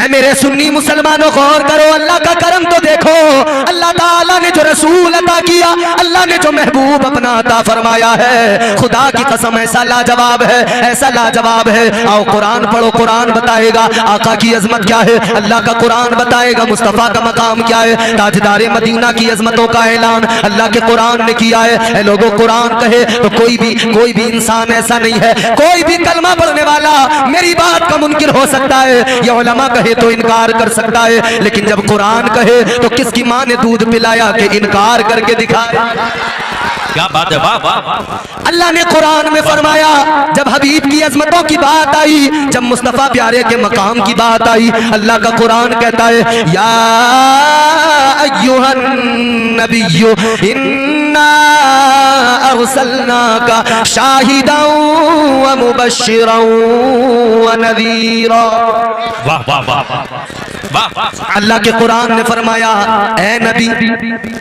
मेरे सुन्नी मुसलमानों गौर करो, अल्लाह का करम तो देखो। अल्लाह ताला ने जो रसूल अता किया, अल्लाह ने जो महबूब अपना अता फरमाया है, खुदा की कसम ऐसा लाजवाब है, ऐसा लाजवाब है। आओ कुरान पढ़ो, कुरान बताएगा आका की अजमत क्या है, अल्लाह का कुरान बताएगा मुस्तफ़ा का मकाम क्या है। ताजदारे मदीना की अजमतों का ऐलान अल्लाह के कुरान ने किया है। लोगों कुरान कहे तो कोई भी इंसान ऐसा नहीं है, कोई भी कलमा पढ़ने वाला मेरी बात का मुनकिर हो सकता है, या उलमा कहे तो इनकार कर सकता है, लेकिन जब कुरान कहे तो किसकी माँ ने दूध पिलाया कि इनकार करके दिखाया। क्या बात है, वाह वाह। अल्लाह ने कुरान में फरमाया, जब हबीब की अजमतों की बात आई, जब मुस्तफ़ा प्यारे के मकाम की बात आई, अल्लाह का कुरान कहता है या अय्युहन नबिय्यु इन्ना अरसलनाका शाहिदन व मुबश्शिरन व नज़ीरा। वाह वाह वाह वाह। अल्लाह के कुरान ने फरमाया ए नबी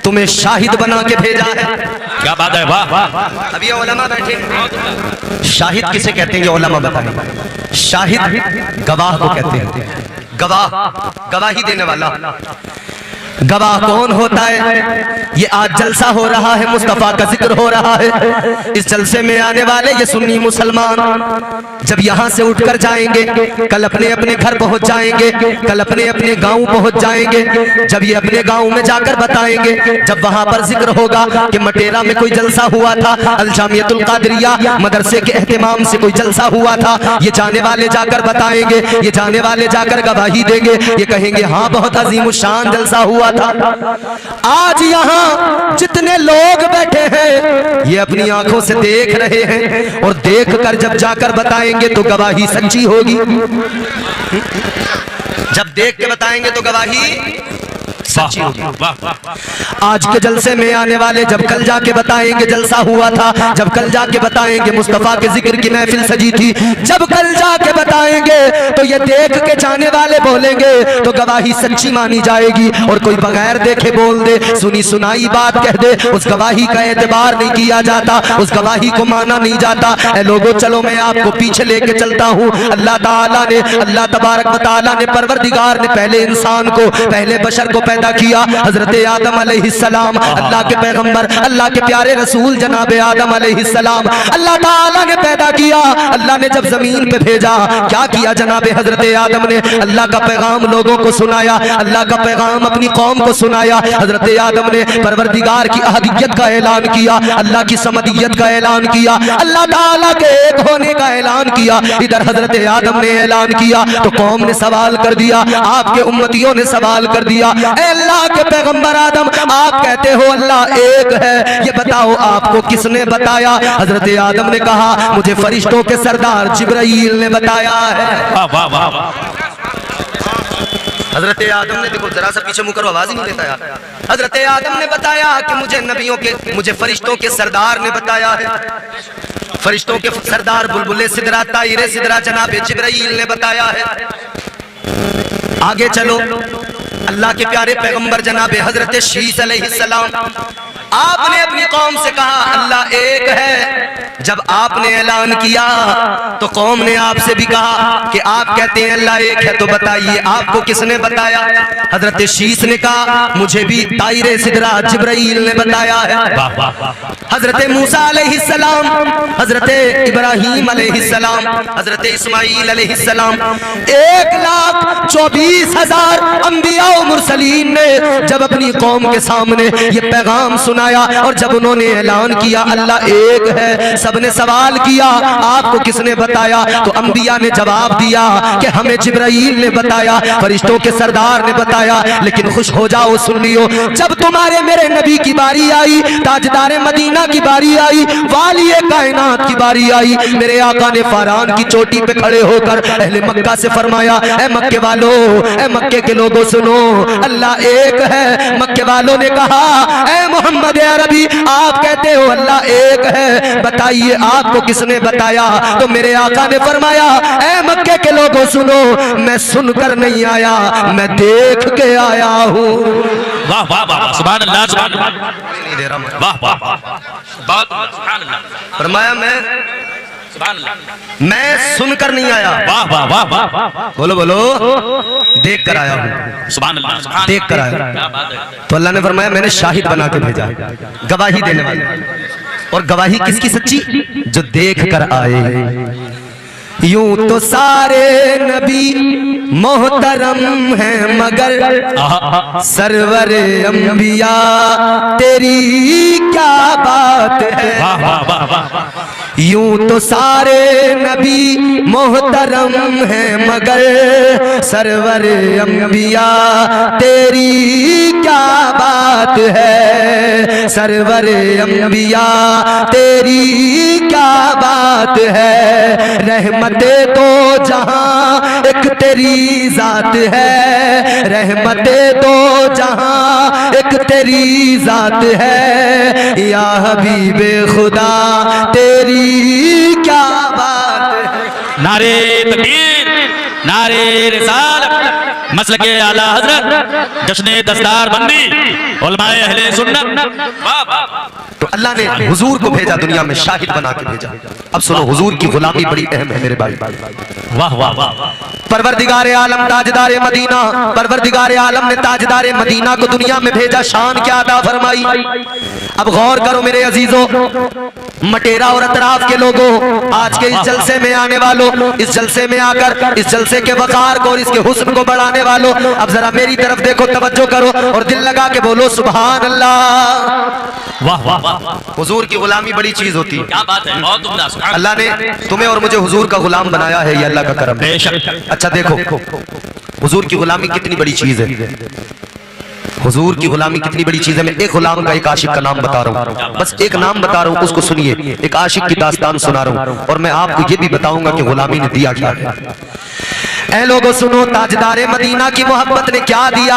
तुम्हें शाहिद बना के भेजा है। क्या बात है, वाह वाह। अभी उलमा बैठे हैं, शाहिद किसे कहते हैं ये उलमा बताएं। शाहिद गवाह को कहते हैं, गवाह गवाही देने वाला। गवाह कौन होता है? ये आज जलसा हो रहा है, मुस्तफ़ा का जिक्र हो रहा है। इस जलसे में आने वाले ये सुन्नी मुसलमान जब यहाँ से उठकर जाएंगे, कल अपने अपने घर पहुंच जाएंगे, कल अपने अपने गांव पहुंच जाएंगे। जब ये अपने गांव में जाकर बताएंगे, जब वहां पर जिक्र होगा कि मटेरा में कोई जलसा हुआ था, अल जामियतुल कादरिया मदरसे के एहतमाम से कोई जलसा हुआ था, ये जाने वाले जाकर बताएंगे, ये जाने वाले जाकर गवाही देंगे, ये कहेंगे हाँ बहुत अजीमुशान जलसा हुआ था। आज यहाँ जितने लोग बैठे हैं ये अपनी आंखों से देख रहे हैं, और देखकर जब जाकर बताएंगे तो गवाही सच्ची होगी। जब देख के बताएंगे तो गवाही सच्ची होगी। आज के जलसे में आने वाले जब कल जाके बताएंगे जलसा हुआ था, जब कल जाके बताएंगे मुस्तफा के जिक्र की महफिल सजी थी, जब कल जाके बताएंगे तो ये देख के जाने वाले बोलेंगे तो गवाही सच्ची मानी जाएगी। और कोई बगैर देखे बोल दे, सुनी सुनाई बात कह दे, उस गवाही का एतबार नहीं किया जाता, उस गवाही को माना नहीं जाता। ऐ लोगों चलो मैं आपको पीछे लेके चलता हूँ। अल्लाह ताला ने, अल्लाह तबारक व तआला ने, परवरदिगार ने पहले इंसान को, पहले बशर को पैदा किया। हजरत आदम अलैहिस्सलाम, अल्लाह के पैगंबर, अल्लाह के प्यारे रसूल जनाब आदम अलैहिस्सलाम अल्लाह ताला ने पैदा किया। अल्लाह ने जब जमीन पे भेजा क्या किया जनाब हजरत आदम ने? अल्लाह का पैगाम लोगों को सुनाया, अल्लाह का पैगाम अपनी कौम को सुनाया। हजरत आदम ने परवरदिगार की अहदियत का ऐलान किया, अल्लाह की समदियत का ऐलान किया, अल्लाह ताला के एक होने का ऐलान किया। इधर हजरत आदम ने ऐलान किया तो कौम ने सवाल कर दिया, आपके उम्मतियों ने सवाल कर दिया, अल्लाह के पैगंबर आदम आप कहते हो अल्लाह एक है, ये बताओ आपको किसने बताया? हजरत आदम ने कहा मुझे फरिश्तों के सरदार जिब्राइल ने बताया है। हजरत आदम ने, देखो जरा सा पीछे मुंह करो, आवाज ही नहीं देता यार। हजरत आदम ने बताया कि मुझे नबियों के, मुझे फरिश्तों के सरदार ने बताया है। फरिश्तों के सरदार बुलबुले सिदरा, तायरे सिदरा जनाब जिब्राइल ने बताया है। आगे चलो, अल्लाह के प्यारे पैगंबर जनाब हजरत शीस अलैहिस्सलाम, आपने अपनी कौम से कहा अल्लाह एक है। जब आपने ऐलान किया तो कौम ने आपसे भी कहा कि आप कहते हैं अल्लाह एक है, तो बताइए आपको किसने बताया? हजरत शीस ने कहा मुझे भी तायरे सिदरा जिब्राइल ने बताया है। हजरत मूसा अलैहिस्सलाम, हजरत इब्राहीम अलैहिस्सलाम, हजरत इस्माईल अलैहिस्सलाम, 1,24,000 अंबिया और मुरसलीन ने जब अपनी कौम के सामने ये पैगाम सुनाया और जब उन्होंने ऐलान किया अल्लाह एक है, सबने सवाल किया आपको किसने बताया? तो अंबिया ने जवाब दिया कि हमें जिब्राइल ने बताया, फरिश्तों के सरदार ने बताया। लेकिन खुश हो जाओ सुन्नियों, जब तुम्हारे मेरे नबी की बारी आई, ताजदारे मदीना की बारी आई, वालिए कायनात की बारी आई, मेरे आका ने फारान की चोटी पे खड़े होकर अहले मक्का से फरमाया ए मक्के वालों, ए मक्के के लोगों सुनो, अल्लाह एक है। मक्के वालों ने कहा ए मोहम्मद अरबी आप कहते हो अल्लाह एक है, बताइए आपको किसने बताया? तो मेरे आका ने फरमाया ए मक्के के लोगों सुनो, मैं सुनकर नहीं आया, मैं देख के आया हूँ। वाह वाह वाह, सुभान अल्लाह, सुभान अल्लाह, वाह वाह वाह, सुभान अल्लाह। फरमाया मैं सुभान अल्लाह। मैं सुनकर नहीं आया, वाह वाह वाह वाह वाह वाह। बोलो बोलो, देख कर आया हूँ, सुभान अल्लाह सुभान देख कर आया। क्या बात है। तो अल्लाह ने फरमाया मैंने शाहिद बना के भेजा, गवाही देने वाला। और गवाही किसकी सच्ची? जो देख कर आए। यूं तो सारे नबी मोहतरम हैं मगर सरवर अंबिया तेरी क्या बात है। वाह वाह वाह वाह वाह। यूं तो सारे नबी मोहतरम हैं मगर सरवर अंबिया तेरी क्या बात है। सरवर अंबिया तेरी क्या बात है। रहमते तो जहां एक तेरी जात है। रहमते तो जहां एक तेरी जात है। या हबीबे खुदा तेरी क्या बात है। नारे तकबीर, नारे रिसालत, मसलके आला हजरत, जश्न दस्तार बंदी, उलमाए अहले सुन्नत। वाह वाह। तो अल्लाह ने हुजूर को भेजा, दुनिया में शाहिद बना के भेजा। अब सुनो, हुजूर की गुलामी बड़ी अहम है मेरे भाई। वाह वाह वाह। परवरदिगार आलम ताजदार मदीना, परवरदिगार आलम ने ताजदार मदीना को दुनिया में भेजा, शान क्या अता फरमाई। अब गौर करो मेरे अजीजों, मटेरा और अतराफ के लोगों, आज के इस जलसे में आने वालों, इस जलसे में आकर इस जलसे के वकार को और इसके हुस्न को बढ़ाने वालों, अब जरा मेरी तरफ देखो, तवज्जो करो और दिल लगा के बोलो सुभान अल्लाह। वाह वाह वाह। हुजूर की गुलामी बड़ी चीज होती है। क्या बात है, बहुत उम्दा। सुभान अल्लाह ने तुम्हें और मुझे हुजूर का गुलाम बनाया है, ये अल्लाह का करम है। बेशक। अच्छा देखो, हुजूर की गुलामी कितनी बड़ी चीज है। हुजूर की गुलामी कितनी बड़ी चीज है। मैं एक गुलाम का, एक आशिक का नाम बता रहा हूँ, बस एक नाम बता रहा हूँ, उसको सुनिए। एक आशिक की दास्तान सुना रहा हूँ और मैं आपको ये भी बताऊंगा कि गुलामी ने दिया क्या है। ऐ लोगों सुनो, ताजदारे मदीना की मोहब्बत ने क्या दिया,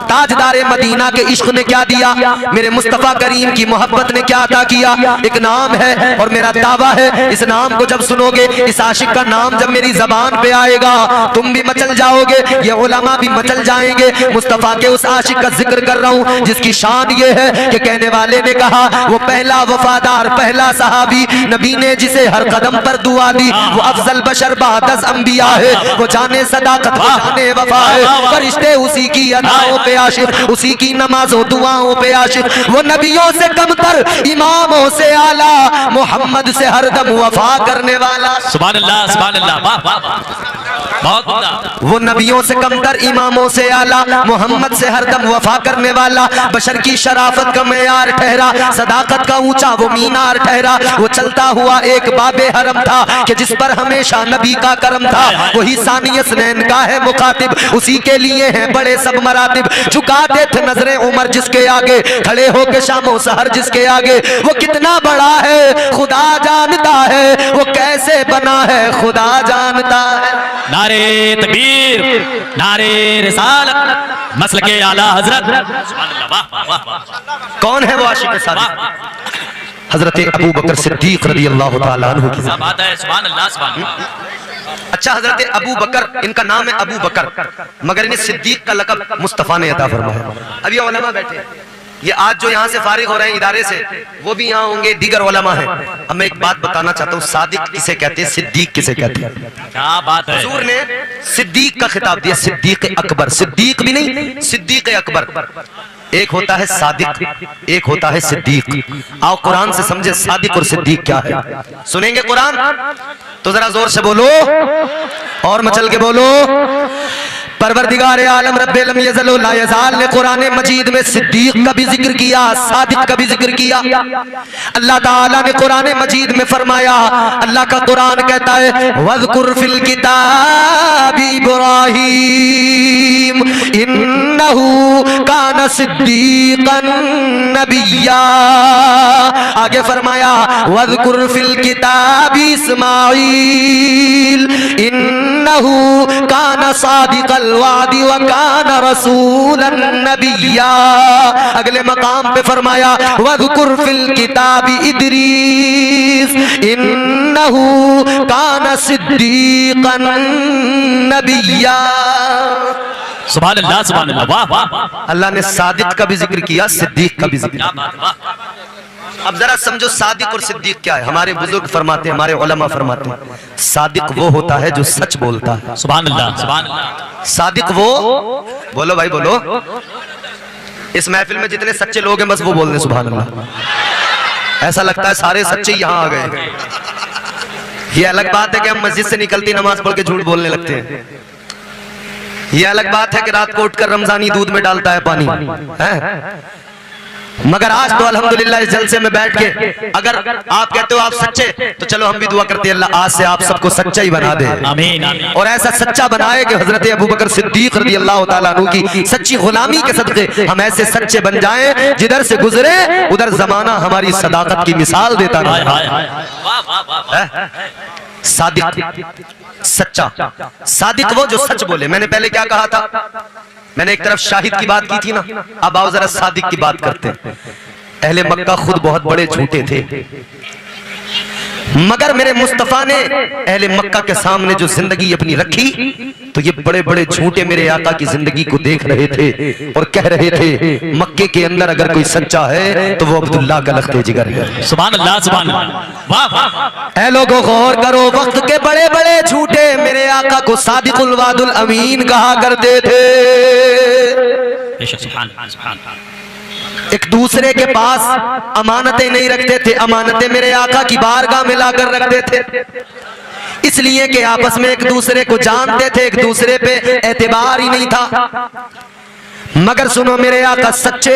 ताजदारे मदीना के इश्क ने क्या दिया, मेरे मुस्तफा करीम की मोहब्बत ने क्या अता किया। एक नाम है और मेरा दावा है, इस नाम को जब सुनोगे, इस आशिक का नाम जब मेरी जबान पे आएगा, तुम भी मचल जाओगे, ये उलमा भी मचल जाएंगे। मुस्तफा के उस आशिक का जिक्र कर रहा हूँ जिसकी शान ये है कि कहने वाले ने कहा वो पहला वफादार, पहला सहाबी, नबी ने जिसे हर कदम पर दुआ दी, वो अफजल बशर बादस अंबिया है, वो जाने सदाकत, वो जाने वफा है, फरिश्ते उसी की अदाओं पे आशिक, उसी की नमाजों दुआओं पे आशिक, वो नबियों से कमतर, इमामों से आला, मोहम्मद से हरदम वफा करने वाला। सुभान अल्लाह सुभान अल्लाह। वाह वाह वाह। बहुत उम्दा। वो नबियों से कमतर, इमामों से आला, मोहम्मद से हरदम वफा करने वाला, बशर की शराफत का मेयार ठहरा, सदाकत का ऊंचा वो मीनार ठहरा। वो चलता हुआ एक बाबे हरम था कि जिस पर हमेशा नबी का करम था, वही सानियस नैन का है मुखातिब, उसी के लिए हैं बड़े सब मरातिब। झुकाते थे नजरें उमर जिसके आगे, खड़े होके शामो सहर जिसके आगे, वो कितना बड़ा है खुदा जानता है, वो कैसे बना है खुदा जानता है। नारे तकबीर, नारे रिसालत, मसलके आला हजरत। सुभान अल्लाह। वाह वाह वाह वाह। कौन है वो आशिक सादिक? हजरत अबू बकर सिद्दीक रज़ी अल्लाह तआला अन्हु की। क्या बात है, सुभान अल्लाह सुभान अल्लाह। अच्छा, हजरत अबू बकर, इनका नाम है अबू बकर, मगर इन्हें सिद्दीक का लक़ब मुस्तफा ने अता फरमाया। अब ये उलमा बैठे हैं, ये आज जो यहाँ से फारिग हो रहे हैं इदारे से, वो भी यहाँ होंगे, दीगर उलमा हैं। अब मैं एक बात बताना चाहता हूँ, सादिक किसे कहते हैं, सिद्दीक किसे कहते हैं? क्या बात है। हुजूर ने सिद्दीक का खिताब दिया, सिद्दीक अकबर, सिद्दीक भी नहीं, सिद्दीक अकबर। एक होता है सादिक, एक होता है सिद्दीक। आओ कुरान से समझे सादिक और सिद्दीक क्या है। सुनेंगे कुरान तो जरा जोर से बोलो और मचल के बोलो। परवरदिगार आलम रब्बुल अलम यज़लु ला यज़ाल ने कुरान मजीद में सिद्दीक का भी जिक्र किया, सादिक का भी जिक्र किया। अल्लाह ताला ने कुरान मजीद में फरमाया, अल्लाह का कुरान कहता है वज़कुर फिल किताबी इब्राहीम इन्नहु काना सिद्दीकन नबिय्या। आगे फरमाया वज़कुर फिल किताबी इस्माईल इन्नहु काना सादिकल वादी व काना रसूलन नबिय्या। अगले मकाम पे फरमाया वज़कुर फिल किताबी इदरीस इन्नहु काना सिद्दीकन नबिय्या। सुभान अल्लाह सुभान अल्लाह। वाह वाह। अल्लाह ने सादिक का भी जिक्र किया, सिद्दीक का भी जिक्र क्या किया। बात। वाह। अब जरा समझो सादिक और सिद्दीक क्या है। हमारे बुजुर्ग फरमाते हैं, हमारे उलमा फरमाते हैं, सादिक वो होता है जो सच बोलता है। सुभान अल्लाह, सुभान अल्लाह। सादिक वो, बोलो भाई बोलो, इस महफिल में जितने सच्चे लोग हैं बस वो बोल रहे सुभान अल्लाह। ऐसा लगता है सारे सच्चे यहाँ आ गए। ये अलग बात है कि हम मस्जिद से निकलती नमाज पढ़ के झूठ बोलने लगते हैं। ये अलग बात है कि रात को उठकर रमजानी दूध में डालता है पानी है? मगर आज तो अल्हम्दुलिल्लाह इस जलसे में बैठ के अगर आप कहते हो आप सच्चे, तो चलो हम भी दुआ करते हैं अल्लाह आज से आप सबको सच्चा ही बना दे। आमीन, आमीन। और ऐसा सच्चा बनाए कि हजरत अबू बकर सिद्दीक रज़ी अल्लाह तआला अन्हु की सच्ची गुलामी के सदक़े हम ऐसे सच्चे बन जाएं, जिधर से गुजरे उधर जमाना हमारी सदाकत की मिसाल देता रहे। सादिक, सच्चा सादिक वो जो सच बोले। मैंने पहले क्या कहा था? मैंने एक तरफ शाहिद की बात की थी ना, अब आओ जरा सादिक की बात करते हैं। अहले मक्का खुद बहुत बड़े झूठे थे, मगर मेरे मुस्तफा ने अहले मक्का के सामने जो जिंदगी अपनी रखी, तो ये बड़े बड़े झूठे मेरे आका की जिंदगी को देख रहे थे और कह रहे थे मक्के के अंदर अगर कोई सच्चा है तो वो अब्दुल्लाह का लख्ते जिगर है। सुभान अल्लाह, सुभान अल्लाह। वाह वाह। ऐ लोगों गौर करो, वक्त के बड़े बड़े झूठे मेरे आका को सादिकुल वादुल अमीन कहा करते थे। एक दूसरे के पास अमानतें नहीं रखते थे, अमानतें मेरे आका की बारगाह में लाकर रखते थे, इसलिए कि आपस में एक दूसरे को जानते थे, एक दूसरे पे एतबार ही नहीं था। मगर सुनो मेरे आका सच्चे,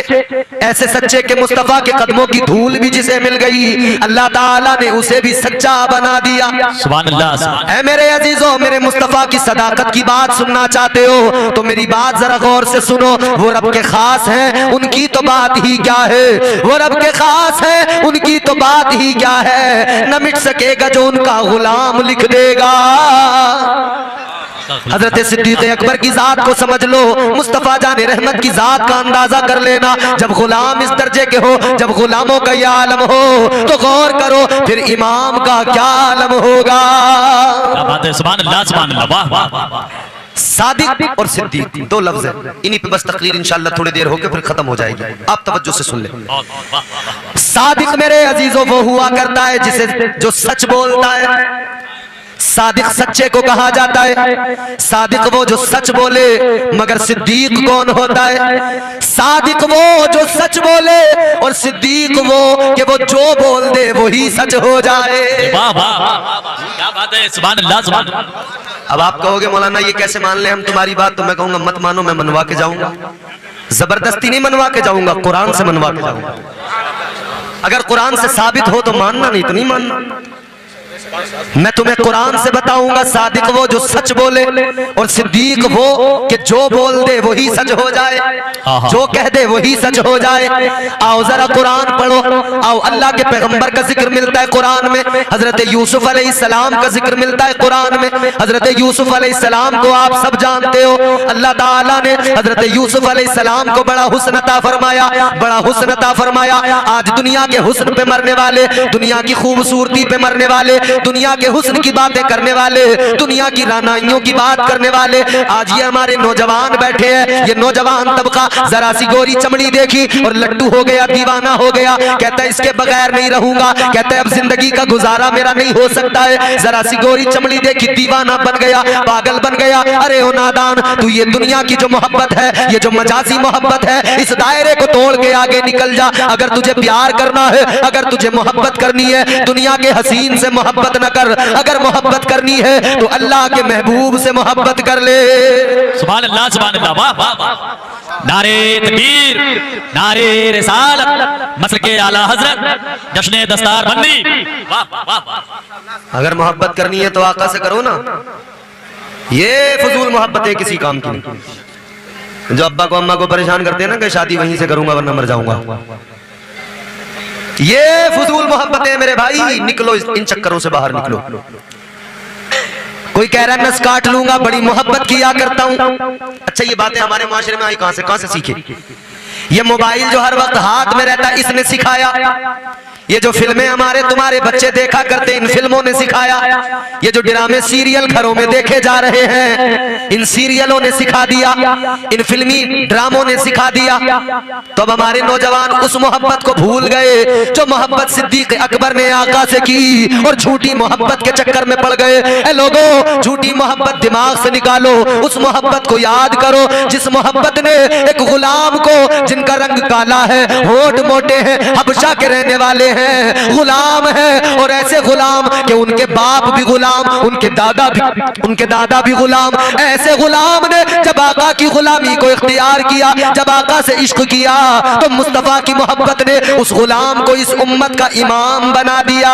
ऐसे सच्चे के मुस्तफा के कदमों की धूल भी जिसे मिल गई अल्लाह ताला ने उसे भी सच्चा बना दिया। सुभान अल्लाह। ऐ मेरे अजीजों, मेरे मुस्तफा की सदाकत की बात सुनना चाहते हो तो मेरी बात जरा गौर से सुनो। वो रब के खास हैं, उनकी तो बात ही क्या है। वो रब के खास हैं, उनकी तो बात ही क्या है। न मिट सकेगा जो उनका गुलाम लिख देगा। हजरत सिद्दीक अकबर की जात को समझ लो, मुस्तफा जाने रहमत की जात का अंदाजा कर लेना। जब गुलाम इस दर्जे के हो, जब गुलामों का यह आलम हो, तो गौर करो फिर इमाम का क्या आलम होगा। क्या बात है, सुभान अल्लाह, सुभान अल्लाह। वाह वाह वाह। सादिक और सिद्दीक दो लफ्ज हैं, इन्हीं पे बस तकरीर इंशाल्लाह थोड़ी देर होकर फिर खत्म हो जाएगी। आप तवज्जो से सुन ले। सादिक मेरे अजीजों वो हुआ करता है जिसे जो सच बोलता है। सादिक सच्चे को कहा जाता है। सादिक वो जो सच बोले। मगर सिद्दीक कौन होता है? सादिक वो जो सच बोले और सिद्दीक वो कि वो जो बोल दे वही सच हो जाए। वाह वाह वाह, क्या बात है, सुभान अल्लाह, सुभान अल्लाह। अब आप कहोगे मौलाना ये कैसे मान ले हम तुम्हारी बात, तो मैं कहूंगा मत मानो, मैं मनवा के जाऊंगा। जबरदस्ती नहीं मनवा के जाऊंगा, कुरान से मनवा के जाऊंगा। अगर कुरान से साबित हो तो मानना, नहीं तो नहीं मानना। मैं तुम्हें कुरान से बताऊंगा सादिक वो जो सच बोले और सिद्दीक वो कि जो बोल दे वही सच हो जाए, जो कह दे वही सच हो जाए। आओ जरा कुरान पढ़ो, आओ अल्लाह के पैगंबर का जिक्र मिलता है कुरान में, हजरत यूसुफ अलैहिस्सलाम का जिक्र मिलता है कुरान में। हजरत यूसुफ अलैहिस्सलाम को आप सब जानते हो, अल्लाह ताला ने हजरत यूसुफ अलैहिस्सलाम को बड़ा हुस्न अता फरमाया, बड़ा हुस्न अता फरमाया। आज दुनिया के हुस्न पे मरने वाले, दुनिया की खूबसूरती पे मरने वाले, दुनिया के हुस्न की बातें करने वाले, दुनिया की रानाइयों की बात करने वाले, आज ये हमारे नौजवान बैठे हैं। ये नौजवान तबका जरा सी गोरी चमड़ी देखी और लड्डू हो गया, दीवाना हो गया, कहता है इसके बगैर नहीं रहूंगा, कहता है अब जिंदगी का गुजारा मेरा नहीं हो सकता है। जरा सी गोरी चमड़ी देखी, दीवाना बन गया, पागल बन गया। अरे ओ नादान, तू ये दुनिया की जो मोहब्बत है, ये जो मजाजी मोहब्बत है, इस दायरे को तोड़ के आगे निकल जा। अगर तुझे प्यार करना है, अगर तुझे मोहब्बत करनी है, दुनिया के हसीन से मोहब्बत न कर। अगर मोहब्बत करनी है तो अल्लाह के महबूब से मोहब्बत कर ले। सुभान अल्लाह, सुभान अल्लाह। वाह वाह वाह। नारे तकबीर, नारे रिसालत, मसलके आला हजरत, जश्न दस्तार बंदी। वाह वाह वाह। अगर मोहब्बत करनी है तो आका से करो ना, ये फजूल मोहब्बत है किसी काम की नहीं। जो अब्बा को अम्मा को परेशान करते हैं ना कि शादी वहीं से करूंगा वरना मर जाऊंगा, ये फजूल मोहब्बत है मेरे भाई। निकलो इन चक्करों से बाहर निकलो। कोई कह रहा है नस काट लूंगा, बड़ी मोहब्बत किया करता हूं। अच्छा ये बातें हमारे माशरे में आई कहां से सीखे? ये मोबाइल जो हर वक्त हाथ में रहता है इसने सिखाया, ये जो फिल्में हमारे तुम्हारे बच्चे देखा करते, इन फिल्मों ने सिखाया। ये जो ड्रामे सीरियल घरों में देखे जा रहे हैं, इन सीरियलों ने सिखा दिया, इन फिल्मी ड्रामों ने सिखा दिया। तो अब हमारे नौजवान उस मोहब्बत को भूल गए जो मोहब्बत सिद्दीक अकबर ने आका से की, और झूठी मोहब्बत के चक्कर में पड़ गए। ए लोगों, झूठी मोहब्बत दिमाग से निकालो, उस मोहब्बत को याद करो जिस मोहब्बत ने एक गुलाम को, जिनका रंग काला है, होठ मोटे हैं, हबशा के रहने वाले हैं, गुलाम है, और ऐसे गुलाम कि उनके बाप भी गुलाम, उनके दादा भी गुलाम। ऐसे गुलाम ने जब आका की गुलामी को इख्तियार किया, जब आका से इश्क किया, तो मुस्तफा की मोहब्बत ने उस गुलाम को इस उम्मत का इमाम बना दिया।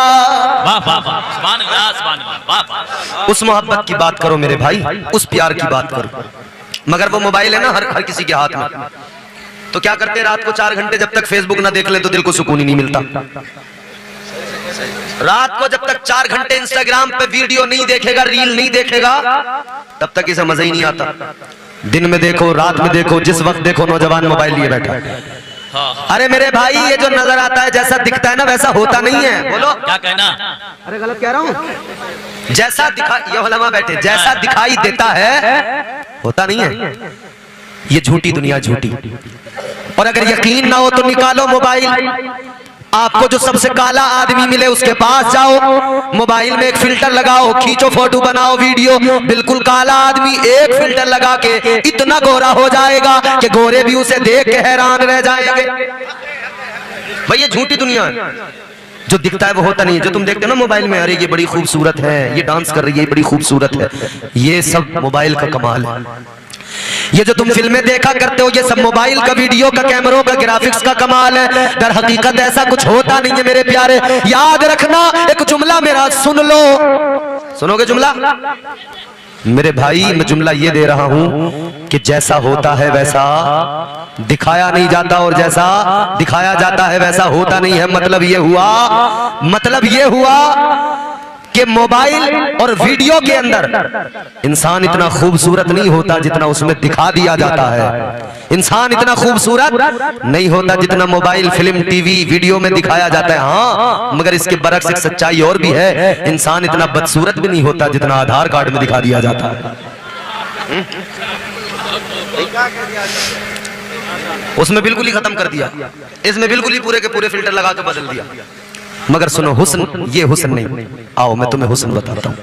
उस मोहब्बत की बात करो मेरे भाई, उस प्यार की बात करो। मगर वो मोबाइल है ना हर किसी के हाथ में, तो क्या करते हैं, रात को 4 घंटे जब तक फेसबुक ना देख ले तो दिल को सुकून ही नहीं मिलता। रात को जब तक 4 घंटे इंस्टाग्राम पे वीडियो नहीं देखेगा, रील नहीं देखेगा, तब तक इसे मजा ही नहीं आता। दिन में देखो, रात में देखो, जिस वक्त देखो, नौजवान मोबाइल लिए बैठा है। अरे मेरे भाई, ये जो नजर आता है, जैसा दिखता है ना, वैसा होता नहीं है। बोलो क्या कहना? अरे गलत कह रहा हूँ? जैसा ये उलमा बैठे, जैसा दिखाई देता है होता नहीं है। ये झूठी दुनिया, झूठी। और अगर यकीन ना हो तो निकालो मोबाइल, आपको जो सबसे काला आदमी मिले उसके पास जाओ, मोबाइल में एक फिल्टर लगाओ, खींचो, फोटो बनाओ, वीडियो, बिल्कुल काला आदमी एक फिल्टर लगा के इतना गोरा हो जाएगा कि गोरे भी उसे देख के हैरान रह जाएंगे। भाई ये झूठी दुनिया है। जो दिखता है वो होता नहीं है। जो तुम देखते हो ना मोबाइल में, अरे ये बड़ी खूबसूरत है, ये डांस कर रही है, ये बड़ी खूबसूरत है, ये सब मोबाइल का कमाल है। ये जो तुम फिल्में देखा करते हो, ये सब मोबाइल का, वीडियो का, कैमरों का, ग्राफिक्स का कमाल है। दर हकीकत ऐसा कुछ होता नहीं है मेरे प्यारे। याद रखना, एक जुमला मेरा सुन लो, सुनोगे जुमला मेरे भाई? मैं जुमला ये दे रहा हूं कि जैसा होता है वैसा दिखाया नहीं जाता, और जैसा दिखाया जाता है वैसा होता नहीं है। मतलब ये हुआ कि मोबाइल और वीडियो के अंदर इंसान इतना खूबसूरत नहीं होता जितना उसमें दिखा दिया जाता है। इंसान इतना खूबसूरत नहीं होता जितना मोबाइल, फिल्म, टीवी, वीडियो में दिखाया जाता है। हाँ, मगर इसके बरक्स एक सच्चाई और भी है, इंसान इतना बदसूरत भी नहीं होता जितना आधार कार्ड में दिखा दिया जाता है। उसमें बिल्कुल ही खत्म कर दिया, इसमें बिल्कुल ही पूरे के पूरे फिल्टर लगा के बदल दिया। मगर सुनो, हुस्न, ये हुस्न नहीं। आओ मैं तुम्हें हुस्न बताता हूँ।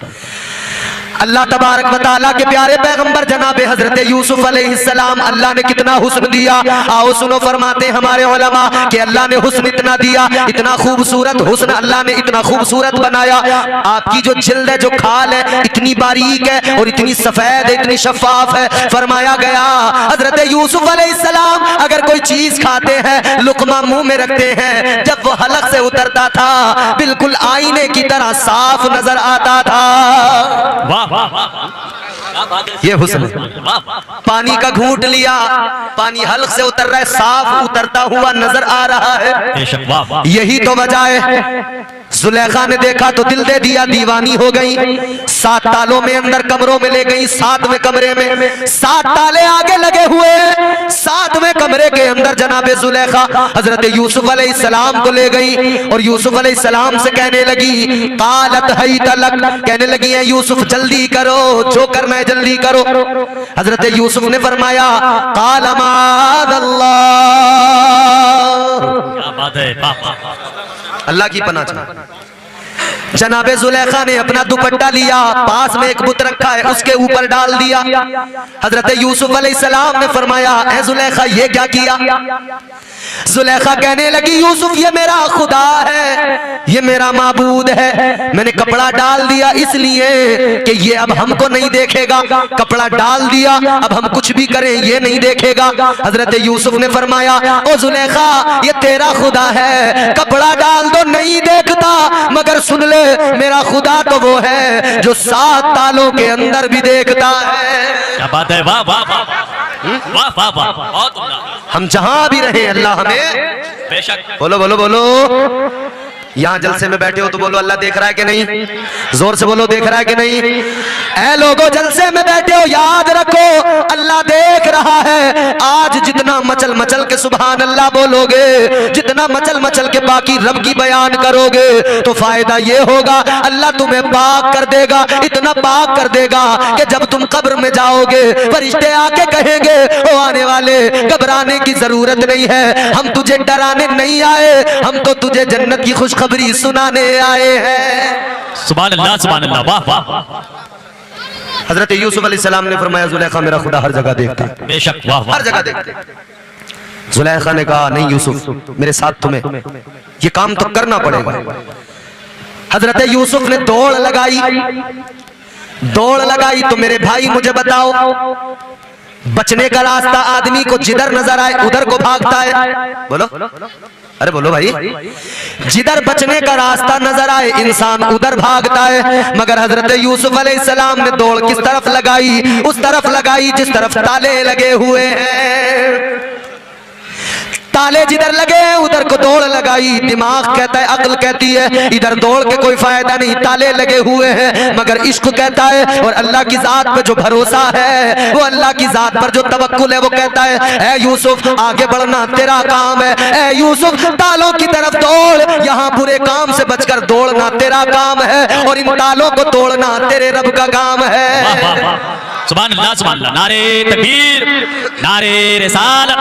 अल्लाह तबारक व तआला के प्यारे पैगंबर जनाब हजरत यूसुफ अलैहिस्सलाम, अल्लाह ने कितना हुस्न दिया। आओ सुनो, फरमाते हमारे उलमा कि अल्लाह ने हुस्न इतना दिया, इतना खूबसूरत हुस्न अल्लाह ने इतना खूबसूरत बनाया। आपकी जो जिल्द है, जो खाल है, इतनी बारीक है और इतनी सफेद है, इतनी शफाफ है। फरमाया गया हजरत यूसुफ अलैहिस्सलाम अगर कोई चीज खाते हैं, लुकमा मुंह में रखते हैं, जब वो हलक से उतरता था बिल्कुल आईने की तरह साफ नजर आता था। ये हुस्न है। पानी का घूंट लिया, पानी हल्क से उतर रहा है, साफ उतरता हुआ नजर आ रहा है। यही तो वजह है। जुलेखा ने देखा तो दिल दे दिया, दीवानी हो गई। 7 तालों में अंदर कमरों में ले गई। 7वें कमरे में 7 ताले आगे लगे हुए। 7वें कमरे के अंदर जनाबे जुलेखा हजरत यूसुफ अलैहिस्सलाम को ले गई और यूसुफ अलैहिस्सलाम से कहने लगी, कालत है तलक, कहने लगी है यूसुफ जल्दी करो, जो करना है जल्दी करो। हजरत यूसुफ ने फरमाया, काल मादल्लाह, क्या बात है, अल्लाह की पनाह चाहे। जनाबे जुलेखा ने अपना दुपट्टा लिया, पास में एक बुत रखा है उसके ऊपर डाल दिया। हजरत यूसुफ अलैहिस्सलाम ने फरमाया, ए जुलेखा ये क्या किया? जुलेखा कहने लगी, यूसुफ ये मेरा खुदा है, ये मेरा माबूद है। मैंने कपड़ा डाल दिया इसलिए कि ये अब हमको नहीं देखेगा। कपड़ा डाल दिया, अब हम कुछ भी करें ये नहीं देखेगा। हजरत यूसुफ ने फरमाया, ओ जुलेखा ये तेरा खुदा है, कपड़ा डाल दो नहीं देखता, मगर सुन ले मेरा खुदा तो वो है जो 7 तालों के अंदर भी देखता है। क्या बात है, वाह वाह वाह वाह वाह वाह, बहुत उम्दा। हम जहां भी रहे अल्लाह हमें, बेशक, बोलो बोलो बोलो, यहाँ जलसे में बैठे हो तो बोलो अल्लाह देख रहा है कि नहीं? जोर से बोलो देख रहा है कि नहीं? ऐ लोगो जलसे में बैठे हो, याद रखो अल्लाह देख रहा रहा है। आज जितना मचल मचल के सुभान अल्लाह बोलोगे, जितना मचल मचल के बाकी रब की बयान करोगे, तो फायदा ये होगा अल्लाह तुम्हें पाक कर देगा, इतना पाक कर देगा कि जब तुम कब्र में जाओगे फरिश्ते आके कहेंगे ओ आने वाले, घबराने की जरूरत नहीं है, हम तुझे डराने नहीं आए, हम तो तुझे जन्नत की खुशखबरी सुनाने आए हैं। सुभान अल्लाह, वाह वाह। हजरत यूसुफ अलैहिस्सलाम ने फरमाया जुलेखा मेरा खुदा हर जगह देखता है, बेशक, वाह वाह। हर जगह देखते हैं। जुलेखा ने कहा नहीं यूसुफ, मेरे साथ तुम्हें ये काम तो करना पड़ेगा। हजरत यूसुफ ने दौड़ लगाई तो मेरे भाई मुझे बताओ, बचने का रास्ता आदमी को जिधर नजर आए उधर को भागता है। बोलो, अरे बोलो भाई, जिधर बचने का रास्ता नजर आए इंसान उधर भागता है। मगर हजरत यूसुफ अलैहिस्सलाम ने दौड़ किस तरफ लगाई? उस तरफ लगाई जिस तरफ ताले लगे हुए हैं। ताले जिधर लगे उधर को दौड़ लगाई। दिमाग कहता है, अक्ल कहती है इधर दौड़ के कोई फायदा नहीं, ताले लगे हुए हैं। मगर इश्क कहता है और अल्लाह की जात पे जो भरोसा है, वो अल्लाह की जात पर जो तवक्कुल है, वो कहता है ऐ यूसुफ आगे बढ़ना तेरा काम है, ऐ यूसुफ तालों की तरफ दौड़, यहाँ बुरे काम से बचकर दौड़ना तेरा काम है और इन तालों को तोड़ना तेरे रब का काम है। सुभान अल्लाह, नारे तकबीर, नारे रिसालत,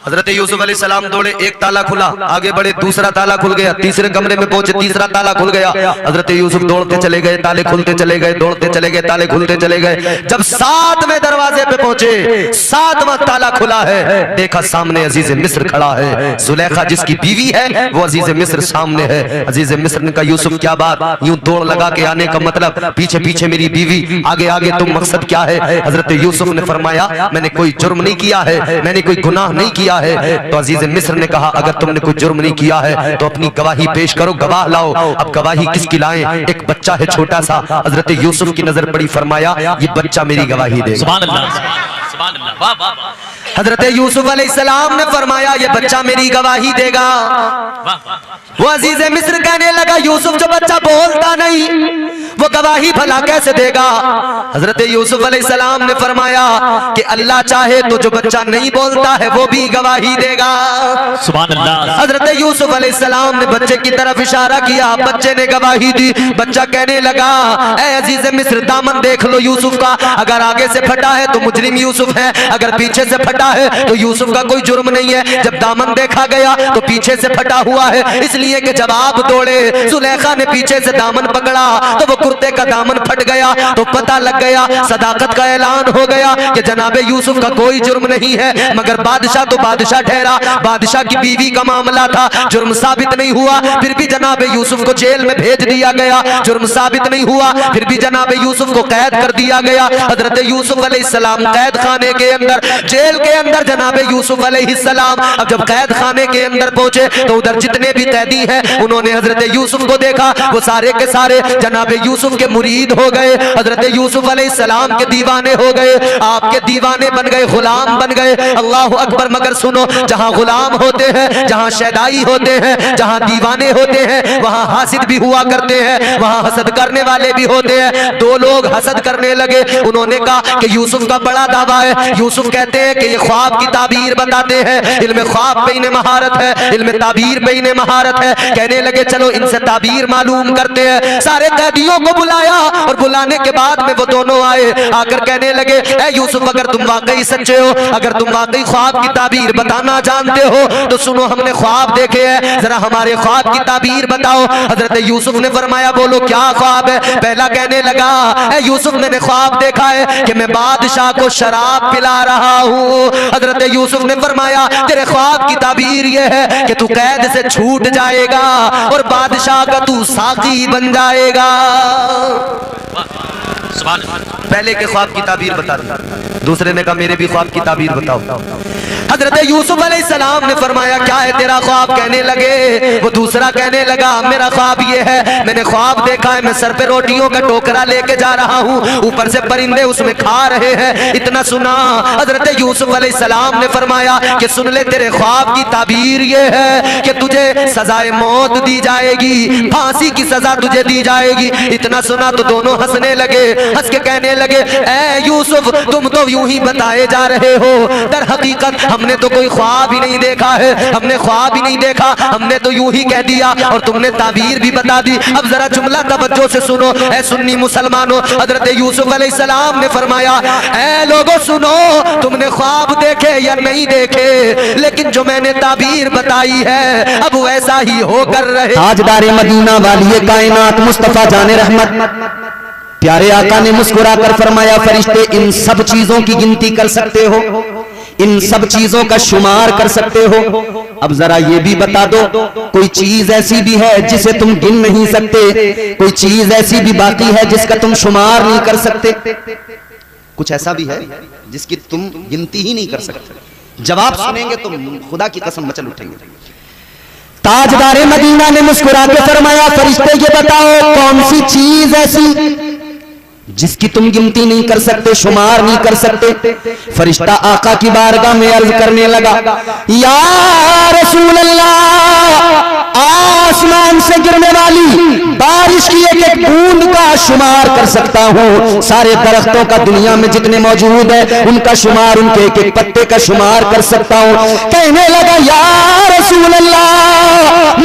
हजरत यूसुफ अलैहिस्सलाम दौड़े, एक ताला खुला, आगे बढ़े दूसरा ताला खुल गया, तीसरे कमरे में पहुंचे तीसरा ताला खुल गया। हजरत यूसुफ दौड़ते चले गए, ताले खुलते चले गए, दौड़ते चले गए, ताले खुलते चले गए। जब 7वें दरवाजे पे पहुंचे, 7वां ताला खुला है, देखा सामने अजीज मिस्र खड़ा है। जुलेखा जिसकी बीवी है वो अजीज मिस्र सामने है। अजीज मिस्र ने कहा यूसुफ क्या बात, यूं दौड़ लगा के आने का मतलब, पीछे पीछे मेरी बीवी, आगे आगे तुम, मकसद क्या है? हजरत यूसुफ ने फरमाया मैंने कोई जुर्म नहीं किया है, मैंने कोई गुनाह नहीं किया है। तो अजीज मिस्र ने कहा अगर तुमने कोई जुर्म नहीं किया है तो अपनी गवाही पेश करो, गवाह लाओ। अब गवाही किसकी लाएं? एक बच्चा है छोटा सा। हजरत यूसुफ की नजर पड़ी, फरमाया ये बच्चा मेरी गवाही देगा। सुभान अल्लाह, सुभान अल्लाह, वाह वाह। हजरत यूसुफ अलैहिस्सलाम ने फरमाया ये बच्चा मेरी गवाही देगा। वो अजीज मिस्र कहने लगा यूसुफ जो बच्चा बोलता नहीं वो गवाही भला कैसे देगा? हजरत यूसुफ अलैहिस्सलाम ने फरमाया कि अल्लाह चाहे तो जो बच्चा नहीं बोलता है वो भी गवाही देगा। सुभान अल्लाह। हजरत यूसुफ अलैहिस्सलाम ने बच्चे की तरफ इशारा किया, बच्चे ने गवाही दी। बच्चा कहने लगा ऐ अजीज मिस्र दामन देख लो यूसुफ का, अगर आगे से फटा है तो मुजरिम यूसुफ है, अगर पीछे से फटा है तो यूसुफ का कोई जुर्म नहीं है। जब दामन देखा गया तो पीछे से फटा हुआ है, इसलिए कि जब आप दौड़े जुलेखा ने पीछे से दामन पकड़ा तो वो कुर्ते का दामन फट गया, तो पता लग गया, सदाकत का ऐलान हो गया कि जनाबे यूसुफ का कोई जुर्म नहीं है। मगर बादशाह तो बादशाह ठहरा, बादशाह की बीवी का मामला था, जुर्म साबित नहीं हुआ, फिर भी जनाबे यूसुफ को जेल में भेज दिया गया। जुर्म साबित नहीं हुआ, फिर भी जनाबे यूसुफ को कैद कर दिया गया। हजरत यूसुफ अलैहिस्सलाम कैद खाने के अंदर, जेल के अंदर जनाबे यूसुफ अलैहिस्सलाम अब जब कैद खाने के अंदर पहुंचे तो उधर जितने भी कैदी हैं उन्होंने हजरत यूसुफ को देखा, वो सारे के सारे जनाबे यूसुफ के मुरीद हो गए, हजरत यूसुफ अलैहिस्सलाम के दीवाने हो गए, आपके दीवाने बन गए, गुलाम बन गए। अल्लाह अकबर। मगर सुनो, जहां गुलाम होते हैं, जहां शैदाई होते हैं, जहां दीवाने होते हैं, वहां हासिद भी हुआ करते हैं, वहां हसद करने वाले भी होते हैं। दो लोग हसद करने लगे, उन्होंने कहा कि यूसुफ का बड़ा दावा है। यूसुफ कहते हैं कि ये ख्वाब की ताबीर बताते हैं, इल्म ख्वाब पे इन्हें महारत है, इल्म ताबीर पे इन्हें महारत है। कहने लगे चलो इनसे ताबीर मालूम करते हैं। सारे कैदियों को बुलाया और बुलाने के बाद में वो दोनों आए, आकर कहने लगे ऐ यूसुफ अगर तुम वाकई सच्चे हो, अगर तुम वाकई ख्वाब की ताबीर बताना जानते हो तो सुनो, हमने ख्वाब देखे हैं, जरा हमारे ख्वाब की ताबीर बताओ। हजरत यूसुफ ने फरमाया बोलो क्या ख्वाब है? पहला कहने लगा ऐ यूसुफ मैंने ख्वाब देखा है कि मैं बादशाह को शराब पिला रहा हूँ। हजरत यूसुफ ने फरमाया तेरे ख्वाब की ताबीर ये है कि तू कैद से छूट जाएगा और बादशाह का तू साकी बन जाएगा। पहले के ख्वाब की ताबीर बता दी, दूसरे ने कहा मेरे भी ख्वाब की ताबीर बताओ। हजरत यूसुफ अलैहिस्सलाम ने फरमाया क्या है तेरा ख्वाब? कहने लगे, वो दूसरा कहने लगा मेरा ख्वाब ये है, मैंने ख्वाब देखा है मैं सर पे रोटियों का टोकरा लेके जा रहा हूँ, ऊपर से परिंदे उसमें खा रहे हैं। इतना सुना, हजरत यूसुफ अलैहिस्सलाम ने फरमाया कि सुन ले तेरे ख्वाब की ताबीर ये है कि तुझे सजाए मौत दी जाएगी, फांसी की सजा तुझे दी जाएगी। इतना सुना तो दोनों हंसने लगे। हंस के कहने लगे, ए यूसुफ तुम तो यूं ही बताए जा रहे हो, दर हकीकत हमने तो कोई ख्वाब ही नहीं देखा है, हमने ख्वाब ही नहीं देखा, हमने तो यूं ही कह दिया और तुमने ताबीर भी बता दी। अब जरा जुमला तवज्जो से सुनो ए सुन्नी मुसलमानों। हजरत यूसुफ अलैहिस्सलाम ने फरमाया, ए लोगों सुनो, तुमने ख्वाब देखे या नहीं देखे, लेकिन जो मैंने ताबीर बताई है अब वैसा ही होकर रहे। ताजदार मदीना वाली कायनात मुस्तफा जाने रहमत प्यारे आका ने मुस्कुराकर फरमाया, फरिश्ते इन सब चीजों की गिनती कर सकते हो, इन सब चीजों का शुमार कर सकते हो। अब जरा ये भी बता दो, कोई चीज ऐसी भी है जिसे तुम गिन नहीं सकते, कोई चीज ऐसी भी बाकी है जिसका तुम शुमार नहीं कर सकते? कुछ ऐसा भी है जिसकी तुम गिनती ही नहीं कर सकते? जवाब सुनेंगे तो खुदा की कसम मचल उठेंगे। ताजदार मदीना ने मुस्कुरा के फरमाया, फरिश्ते ये बताओ कौन सी चीज ऐसी जिसकी तुम गिनती नहीं कर सकते, शुमार नहीं कर सकते? फरिश्ता आका की बारगाह में अर्ज करने लगा, या रसूल अल्लाह, आसमान से गिरने वाली बारिश की एक एक बूंद का शुमार कर सकता हूँ, सारे दरख्तों का दुनिया में जितने मौजूद है उनका शुमार, उनके एक एक पत्ते का शुमार कर सकता हूँ। कहने लगा, या रसूल अल्लाह,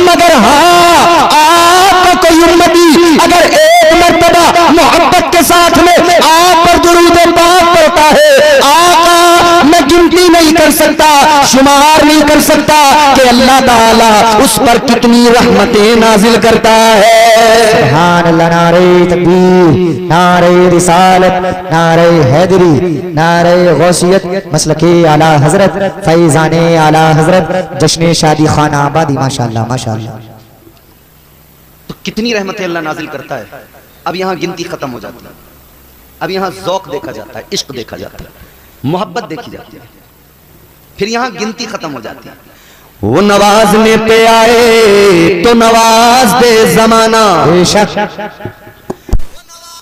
मगर हाँ, आपका कोई उम्मती अगर एक मर्तबा मोहब्बत के साथ में आप पर दुरूद पाक पड़ता है, आका मैं गिनती नहीं कर सकता, शुमार नहीं कर सकता कि अल्लाह ताला उस पर कितनी रहमतें नाजिल करता है। सुभान अल्लाह, नारे तकबीर, नारे रिसालत, नारे हैदरी, नारे गौसियत, मसलके आला हजरत, फैजाने आला हजरत, जश्न शादी खाना आबादी, माशाअल्लाह माशाअल्लाह। तो कितनी रहमतें अल्लाह नाजिल करता है। अब यहाँ गिनती खत्म हो जाती है, अब यहाँ ज़ौक़ देखा जाता है, इश्क देखा जाता है, मोहब्बत देखी जाती है, फिर यहाँ गिनती खत्म हो जाती है। वो नवाजने पे आए तो नवाज दे जमाना, बेशक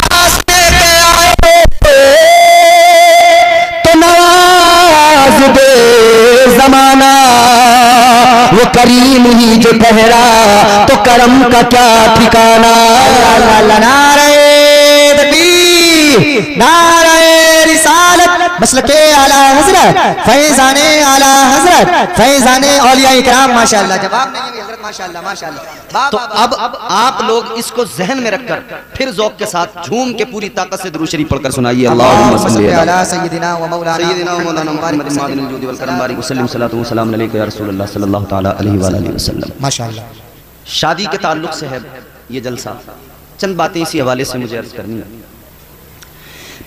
नवाजने पे आए तो नवाज दे जमाना, वो करीम ही जो ठहरा तो करम का क्या ठिकाना। नारे तकबीर, नारे रिसालत, मसलके आला हजरत, फैजाने आला हजरत, फैजाने औलिया इकराम, माशाअल्लाह। जवाब नहीं है हजरत, माशाअल्लाह माशाअल्लाह। तो अब आप लोग इसको जहन में रखकर फिर ज़ौक़ के साथ झूम के पूरी ताकत से दुरूद शरीफ पढ़कर सुनाइए। अल्लाहुम्मा सल्ली अला सय्यिदिना व मौलाना मुहम्मद मादिनिल जुदी वल करम बारिक वसल्लम सल्लल्लाहु सलाम अलैका या रसूलल्लाह सल्लल्लाहु तआला अलैहि व आलिहि वसल्लम। माशाअल्लाह। शादी के ताल्लुक से है ये जलसा, चंद बातें इसी हवाले से मुझे अर्ज करनी है।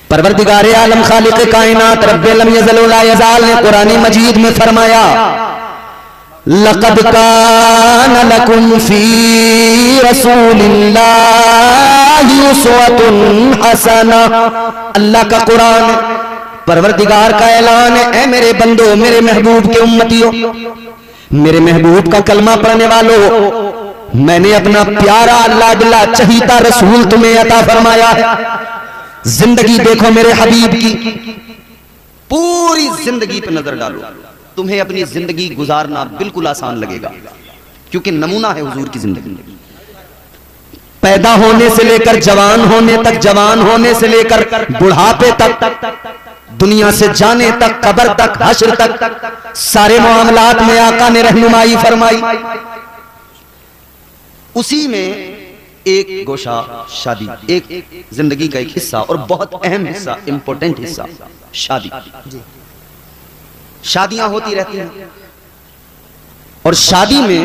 परवरदिगार आलम खालिक कायनात रब्बे लम यज़ल व ला यज़ाल ने कुरान मजीद में फरमाया, लक़द कान लकुम फी रसूलिल्लाहि उस्वतुन हसना। अल्लाह का कुरान, परवरदिगार का ऐलान है, ऐ मेरे बंदो, मेरे महबूब के उम्मतियों, मेरे महबूब का कलमा पढ़ने वालों, मैंने अपना प्यारा लाडला चहीता रसूल तुम्हें अता फरमाया है। जिंदगी देखो मेरे हबीब की, पूरी जिंदगी पे नजर डालो, तुम्हें अपनी जिंदगी गुजारना बिल्कुल आसान लगेगा, क्योंकि नमूना है हुजूर की जिंदगी। पैदा होने से लेकर जवान होने तक, जवान होने से लेकर बुढ़ापे तक, दुनिया से जाने तक, कब्र तक, हश्र तक, सारे मामलात में आका ने रहनुमाई फरमाई। उसी में एक गोशा शादी, एक जिंदगी का एक हिस्सा और बहुत अहम हिस्सा, इंपॉर्टेंट हिस्सा शादी। शादियां होती रहती हैं और शादी में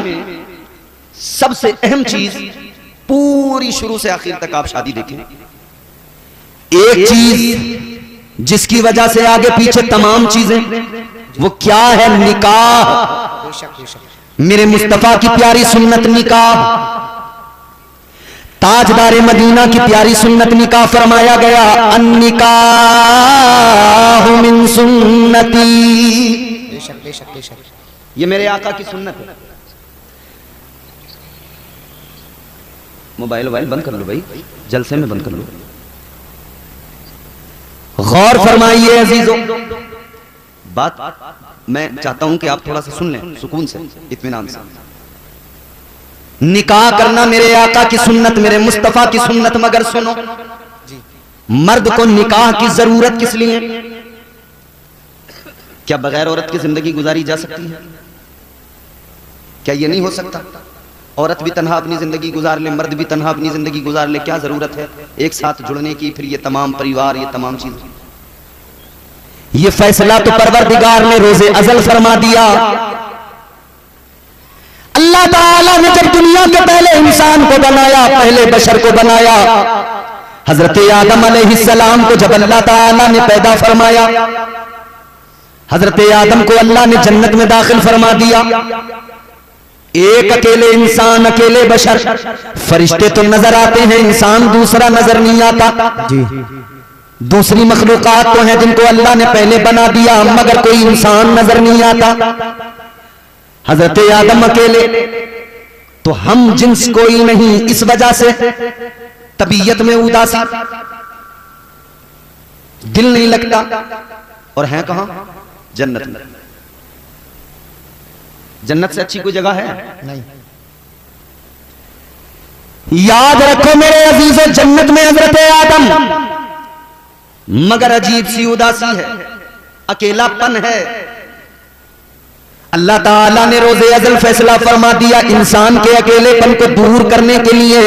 सबसे अहम चीज, पूरी शुरू से आखिर तक आप शादी देखें, एक चीज जिसकी वजह से आगे पीछे तमाम चीजें, वो क्या है? निकाह। मेरे मुस्तफा की प्यारी सुन्नत निकाह, ताजदार मदीना की प्यारी सुन्नत निकाह फरमाया गया, अन्निकाह मिन सुन्नती। बेशक बेशक बेशक, ये मेरे आका की सुन्नत है। मोबाइल बंद कर लो भाई, जलसे में बंद कर लो। गौर फरमाइए अजीजों, बात मैं चाहता हूं कि आप थोड़ा सा सुन लें, सुकून से, इत्मीनान से। निकाह करना मेरे आका की सुन्नत, मेरे मुस्तफा की सुन्नत, मगर सुनो, मर्द को निकाह की जरूरत किस लिए? क्या बगैर औरत की जिंदगी गुजारी जा सकती है? क्या ये नहीं हो सकता? औरत भी तन्हा अपनी जिंदगी गुजार ले, मर्द भी तन्हा अपनी जिंदगी गुजार ले, क्या जरूरत है एक साथ जुड़ने की? फिर ये तमाम परिवार, ये तमाम चीज, ये फैसला तो परवरदिगार ने रोजे अजल फरमा दिया। अल्लाह ताला ने जब दुनिया के पहले इंसान को बनाया, पहले बशर को बनाया, हजरत आदम अलैहिस्सलाम को जब अल्लाह ताला ने पैदा फरमाया, हजरत आदम को अल्लाह ने जन्नत में दाखिल फरमा दिया। एक अकेले इंसान, अकेले बशर, फरिश्ते तो नजर आते हैं, इंसान दूसरा नजर नहीं आता जी। दूसरी मखलूकात तो हैं जिनको अल्लाह ने पहले बना दिया, मगर कोई इंसान नजर नहीं आता। हजरत आदम अकेले, तो हम जिन्स कोई नहीं, इस वजह से तबीयत में उदासी, दिल नहीं लगता, और हैं कहां? जन्नत में। जन्नत से अच्छी कोई जगह है नहीं। याद रखो मेरे अजीजों, जन्नत में हजरत आदम, मगर अजीब सी उदासी है, अकेलापन है। अल्लाह ताला ने रोजे अज़ल फैसला फरमा दिया, इंसान के अकेलेपन को दूर करने के लिए,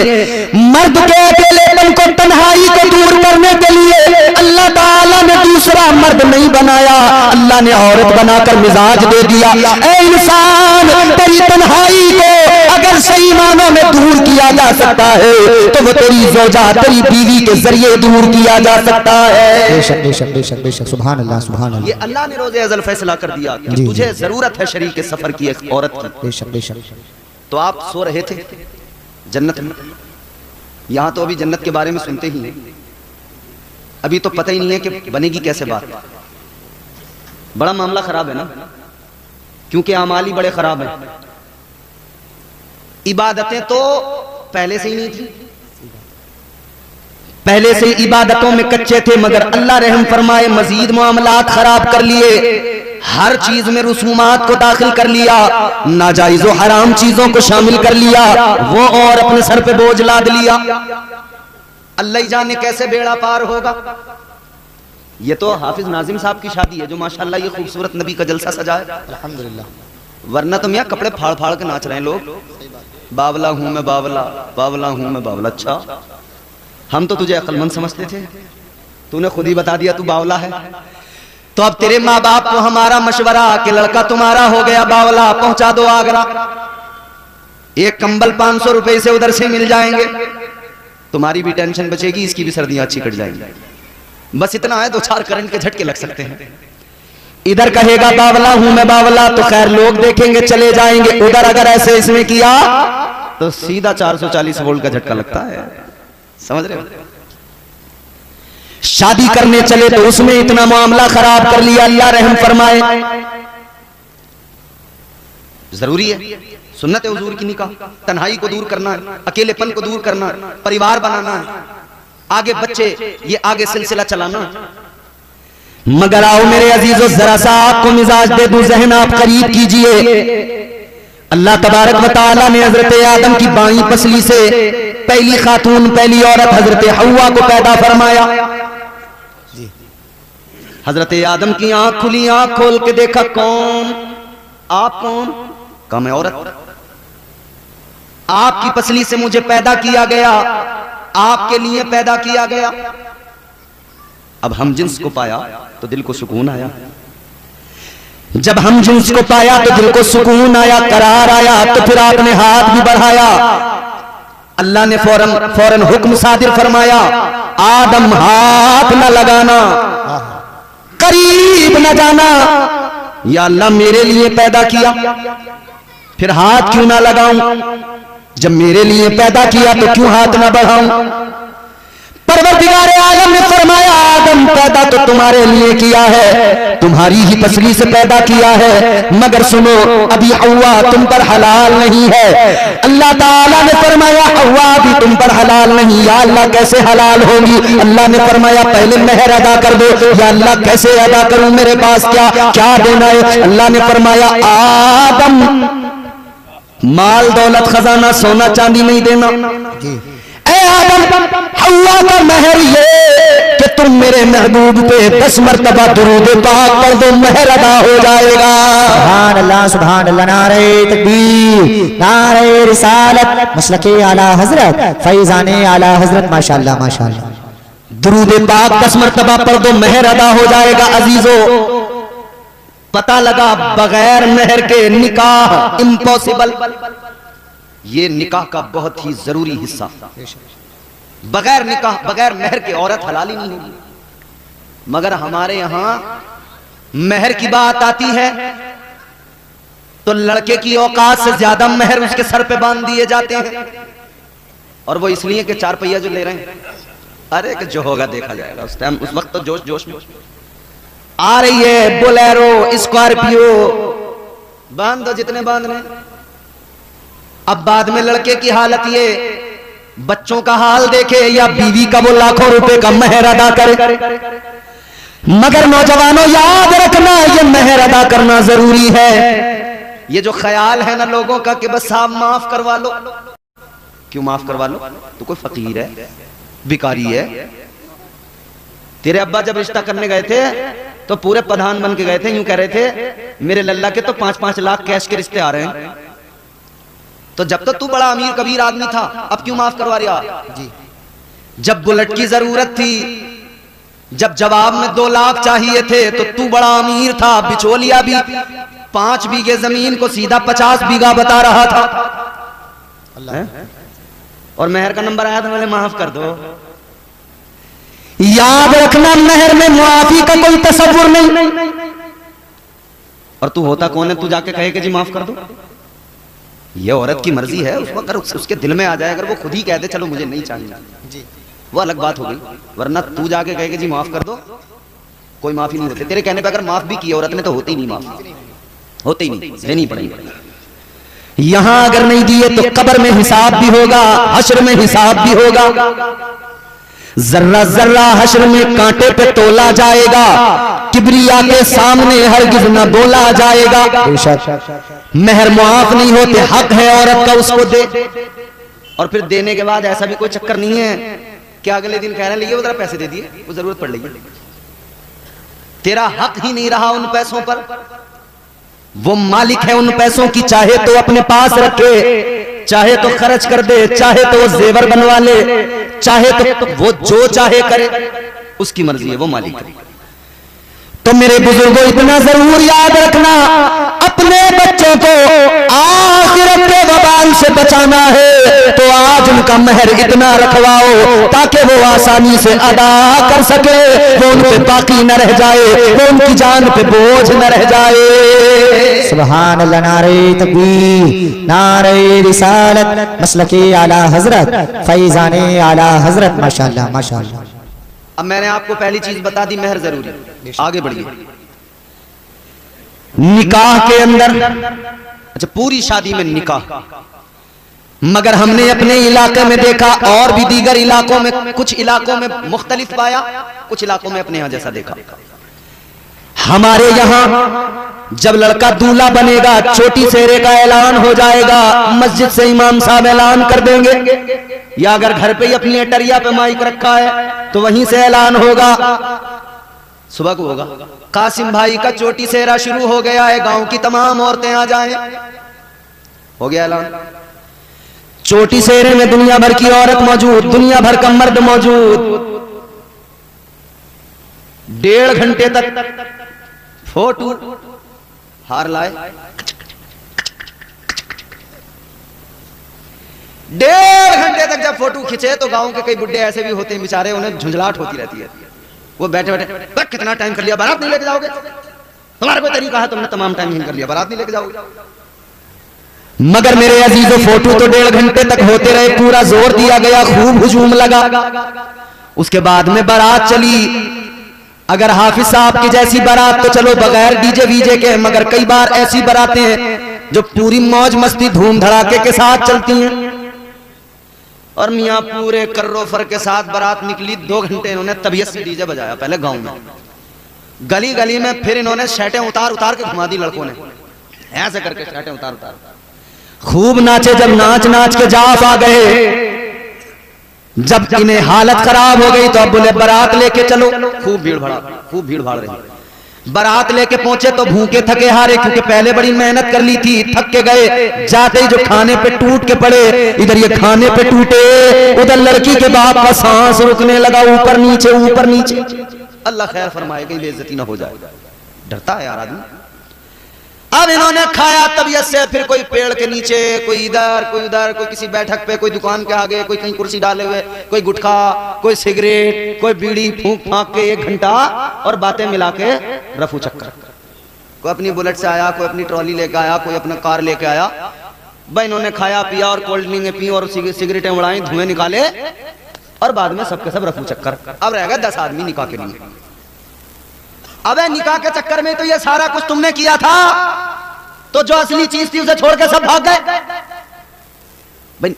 मर्द के अकेलेपन को, तन्हाई को दूर करने के लिए अल्लाह ताला ने दूसरा मर्द नहीं बनाया, अल्लाह ने औरत बनाकर मिजाज दे दिया। ऐ इंसान, तेरी तन्हाई को अगर सही मानों में दूर किया जा सकता है तो वो तेरी ज़ौजा, तेरी बीवी के जरिए दूर किया जा सकता है। बेशक बेशक बेशक बेशक, सुभान अल्लाह सुभान अल्लाह। ये अल्लाह ने रोजे अज़ल फैसला कर दिया कि तुझे जरूरत है शरीक के सफर की, एक औरत की। बेशक बेशक। तो आप सो रहे थे जन्नत में, यहां तो अभी जन्नत के बारे में सुनते ही नहीं, अभी तो पता ही नहीं है कि बनेगी कैसे बात। बड़ा मामला खराब है ना, क्योंकि अमाली बड़े खराब हैं। इबादतें तो पहले से ही नहीं थी, पहले से इबादतों में कच्चे थे, मगर अल्लाह रहम फरमाए मजीद मामलात खराब कर लिए, हर चीज में रसूमात को दाखिल कर लिया, नाजायज और हराम चीजों को शामिल कर लिया, वो और अपने सर पे बोझ लाद लिया। अल्लाह ही जाने कैसे बेड़ा पार होगा। ये तो हाफिज नाजिम साहब की शादी है जो माशाल्लाह ये खूबसूरत नबी का जलसा सजाया, अल्हम्दुलिल्लाह। वरना तो मियां कपड़े फाड़ फाड़ के नाच रहे हैं लोग, बावला हूं मैं बावला, बावला हूं मैं बावला। अच्छा, हम तो तुझे अक्लमंद समझते थे, तूने खुद ही बता दिया तू बावला है। तो अब तेरे माँ बाप को हमारा मशवरा कि लड़का तुम्हारा हो गया बावला, पहुंचा दो आगरा, एक कंबल 500 रुपए से उधर से मिल जाएंगे, तुम्हारी भी टेंशन बचेगी, इसकी भी सर्दियां अच्छी कट जाएंगी। बस इतना है, 2-4 करंट के झटके लग सकते हैं। इधर कहेगा बावला हूं मैं बावला तो खैर लोग देखेंगे चले जाएंगे, उधर अगर ऐसे इसमें किया तो सीधा 440 वोल्ट का झटका लगता है, समझ रहे हो। शादी करने चले तो उसमें इतना मामला खराब कर लिया, अल्लाह रहम फरमाए। जरूरी है, सुन्नत है हुजूर की निकाह, तन्हाई को दूर करना है, अकेलेपन को दूर करना है, परिवार बनाना है, आगे बच्चे, ये आगे सिलसिला चलाना। मगर आओ मेरे अजीजों, जरा सा आपको मिजाज दे दूं, जहन आप करीब कीजिए। अल्लाह तबारक व तआला ने हजरत आदम की बाईं पसली से पहली खातून, पहली औरत हजरत हव्वा को पैदा फरमाया। हजरत आदम की आंख खुली, आंख खोल के देखा, कौन आप? कौन? कहा मैं औरत, आपकी पसली से मुझे पैदा किया गया, आपके लिए पैदा किया गया। अब हम जिन्स को पाया तो दिल को सुकून आया, जब हम जिन्स को पाया तो दिल को सुकून आया, करार आया, तो फिर आपने हाथ भी बढ़ाया। अल्लाह ने फौरन हुक्म सादिर फरमाया, आदम हाथ न लगाना, करीब न जाना। या अल्लाह मेरे लिए पैदा किया, फिर हाथ क्यों ना लगाऊं? जब मेरे लिए पैदा किया तो क्यों हाथ ना बढ़ाऊं? परवरदिगार आलम ने फरमाया, आदम पैदा तो तुम्हारे लिए किया है, तुम्हारी ही पसली से पैदा किया है, मगर सुनो अभी हव्वा तुम पर हलाल नहीं है। अल्लाह ताला ने फरमाया हव्वा भी तुम पर हलाल नहीं। या अल्लाह कैसे हलाल होगी? अल्लाह ने फरमाया पहले मेहर अदा कर दो। या अल्लाह कैसे अदा करूं, मेरे पास क्या देना है? अल्लाह ने फरमाया आदम माल दौलत खजाना सोना चांदी नहीं देना, ऐ आदम हव्वा का महर ये कि तुम मेरे महबूब पे 10 मरतबा दुरूद पाक पढ़ दो, महर अदा हो जाएगा। सुभान अल्लाह सुभान अल्लाह। नारे तकबीर, नारे रिसालत, मसलके आला हजरत, फैजाने आला हजरत। माशाअल्लाह माशाअल्लाह। दुरूद पाक 10 मरतबा पढ़ दो, महर अदा हो जाएगा। अजीजों, पता लगा बगैर महर के निकाह इम्पॉसिबल। ये निकाह का बहुत ही जरूरी हिस्सा। बगैर निकाह, बगैर महर के औरत हलाल ही नहीं होगी। मगर हमारे यहां महर की बात आती है तो लड़के की औकात से ज्यादा महर उसके सर पे बांध दिए जाते हैं। और वो इसलिए कि 4 पहिया जो ले रहे हैं, अरे कि जो होगा देखा जाएगा। उस टाइम, उस वक्त तो जोश जोश में आ रही है बोलेरो, स्कॉर्पियो, बांध दो जितने बांधने। अब बाद में लड़के की हालत ये, बच्चों का हाल देखे या बीवी का वो लाखों रुपए का महर अदा करे। मगर नौजवानों याद रखना, ये महर अदा करना जरूरी है। ये जो ख्याल है ना लोगों का कि बस साहब माफ करवा लो, क्यों माफ करवा लो? तो कोई फकीर है, भिखारी है। तेरे अब्बा जब रिश्ता करने गए थे तो पूरे प्रधान बन के गए थे, यूं कह रहे थे मेरे लल्ला के तो 5-5 लाख कैश के रिश्ते आ रहे हैं। तो जब तो तू बड़ा अमीर कबीर आदमी था, अब क्यों माफ करवा रहा जी? जब बुलेट की जरूरत थी, जब जवाब में 2 लाख चाहिए थे तो तू बड़ा अमीर था, बिचौलिया भी 5 बीघे जमीन को सीधा 50 बीघा बता रहा था। और महर का नंबर आया था, मैंने माफ कर दो। याद रखना, महर में मुआफी का कोई तसव्वुर नहीं। और तू होता कौन है तू जाके कहे कि जी माफ कर दो? ये औरत की मर्जी है। अगर उसके दिल में आ जाए, अगर वो खुद ही कह दे चलो मुझे नहीं चाहिए, वो अलग बात हो गई। वरना तू जाके कहे कि जी माफ कर दो, कोई माफी नहीं होती। तेरे कहने पे अगर माफ भी की औरत ने तो होती नहीं, माफ होते ही नहीं, देनी पड़ेगी। यहां अगर नहीं दिए तो कब्र में हिसाब भी होगा, हश्र में हिसाब भी होगा। जर्रा जर्रा हश्र में कांटे पे तोला जाएगा, किबरिया के सामने हरगिज न बोला जाएगा। महर मुआफ नहीं होते, हक है औरत का, उसको दे। और फिर देने के बाद ऐसा भी कोई चक्कर नहीं है कि अगले दिन कहने लगे वो जरा पैसे दे दिए, वो जरूरत पड़ रही है। तेरा हक ही नहीं रहा उन पैसों पर। वो मालिक है उन पैसों की, चाहे तो अपने पास रखे, चाहे तो खर्च कर दे, चाहे तो वो जेवर बनवा ले, चाहे तो वो जो चाहे करे, उसकी मर्जी है, वो मालिक है। तो मेरे बुजुर्गों, इतना जरूर याद रखना, अपने बच्चों को आखिरत के वबाल से बचाना है तो आज उनका महर इतना रखवाओ ताकि वो आसानी से अदा कर सके, वो उन पे बाकी न रह जाए, वो उनकी जान पे बोझ न रह जाए। सुभान अल्लाह। नारे तकबीर, नारे रिसालत, मसलके आला हजरत, फैजाने आला हजरत। माशाअल्लाह माशाअल्लाह। अब मैंने आपको पहली चीज बता दी, महर जरूरी। आगे बढ़िए। निकाह के अंदर, अच्छा पूरी शादी में निकाह, मगर हमने अपने इलाके में देखा और भी दीगर इलाकों में, कुछ इलाकों में मुख्तलिफ पाया, कुछ इलाकों में अपने यहां जैसा देखा। हमारे यहां जब लड़का दूल्हा बनेगा, चोटी सेहरे का ऐलान हो जाएगा, मस्जिद से इमाम साहब ऐलान कर देंगे, या अगर घर पे ही अपनी अटरिया पे माइक रखा है तो वहीं से ऐलान होगा, सुबह को होगा, कासिम भाई का चोटी सेहरा शुरू हो गया है, गांव की तमाम औरतें आ जाएं, हो गया ऐलान। चोटी सेहरे में दुनिया भर की औरत मौजूद, दुनिया भर का मर्द मौजूद, 1.5 घंटे तक फोटो हार लाए, 1.5 घंटे तक जब फोटो खींचे तो गांव के कई बुड्ढे ऐसे भी होते हैं बेचारे, उन्हें झुंझलाहट होती रहती है। वो बैठे बैठे कितना टाइम कर लिया, बारात नहीं लेके जाओगे? तुम्हारा कोई तरीका है, तुमने तमाम टाइम नहीं कर लिया, बारात नहीं लेके जाओगे? मगर मेरे अजीजों, फोटो तो 1.5 घंटे तक होते रहे, पूरा जोर दिया गया, खूब हुजूम लगा। उसके बाद में बारात चली। अगर हाफिज साहब की जैसी बारात तो चलो बगैर डीजे वीजे के, मगर कई बार ऐसी बारातें हैं जो पूरी मौज मस्ती धूम धड़ाके के साथ चलती हैं। और मियाँ पूरे कर्रो फर के साथ बारात निकली, 2 घंटे इन्होंने तबीयत से डीजे बजाया, पहले गांव में, गली गली में, फिर इन्होंने शर्टें उतार उतार के घुमा दी लड़कों ने, ऐसे करके शर्टें उतार उतार खूब नाचे। जब नाच नाच के जाफ आ गए जब इन्हें हालत खराब हो गई तो अब बोले बारात लेके चलो। खूब भीड़ भाड़ रही। बारात लेके पहुंचे तो भूखे थके हारे, क्योंकि पहले बड़ी मेहनत कर ली थी, थक के गए। जाते ही जो खाने पे टूट के पड़े, इधर ये खाने पे टूटे, उधर लड़की के बाप का सांस रुकने लगा, ऊपर नीचे ऊपर नीचे। अल्लाह खैर फरमाए कहीं बेइज्जती ना हो जाए, डरता है यार आदमी। अब इन्होंने खाया तबीयत से, फिर कोई पेड़ के नीचे, कोई इधर कोई उधर, कोई किसी बैठक पे, कोई दुकान के आगे, कोई कहीं कुर्सी डाले हुए, कोई गुटखा, कोई सिगरेट, कोई बीड़ी फूंक फांक के 1 घंटा और बातें मिला के रफू चक्कर। कोई अपनी बुलेट से आया, कोई अपनी ट्रॉली लेके आया, कोई अपना कार लेके आया। भाई इन्होंने खाया पिया और कोल्ड ड्रिंक पी और सिगरेटें उड़ाई, धुएं निकाले और बाद में सबके सब रफू चक्कर। अब रह गए 10 आदमी निकाह के लिए। अबे निकाह के चक्कर में तो ये सारा कुछ तुमने किया था, तो जो असली चीज थी उसे छोड़ के सब भाग गए। भाई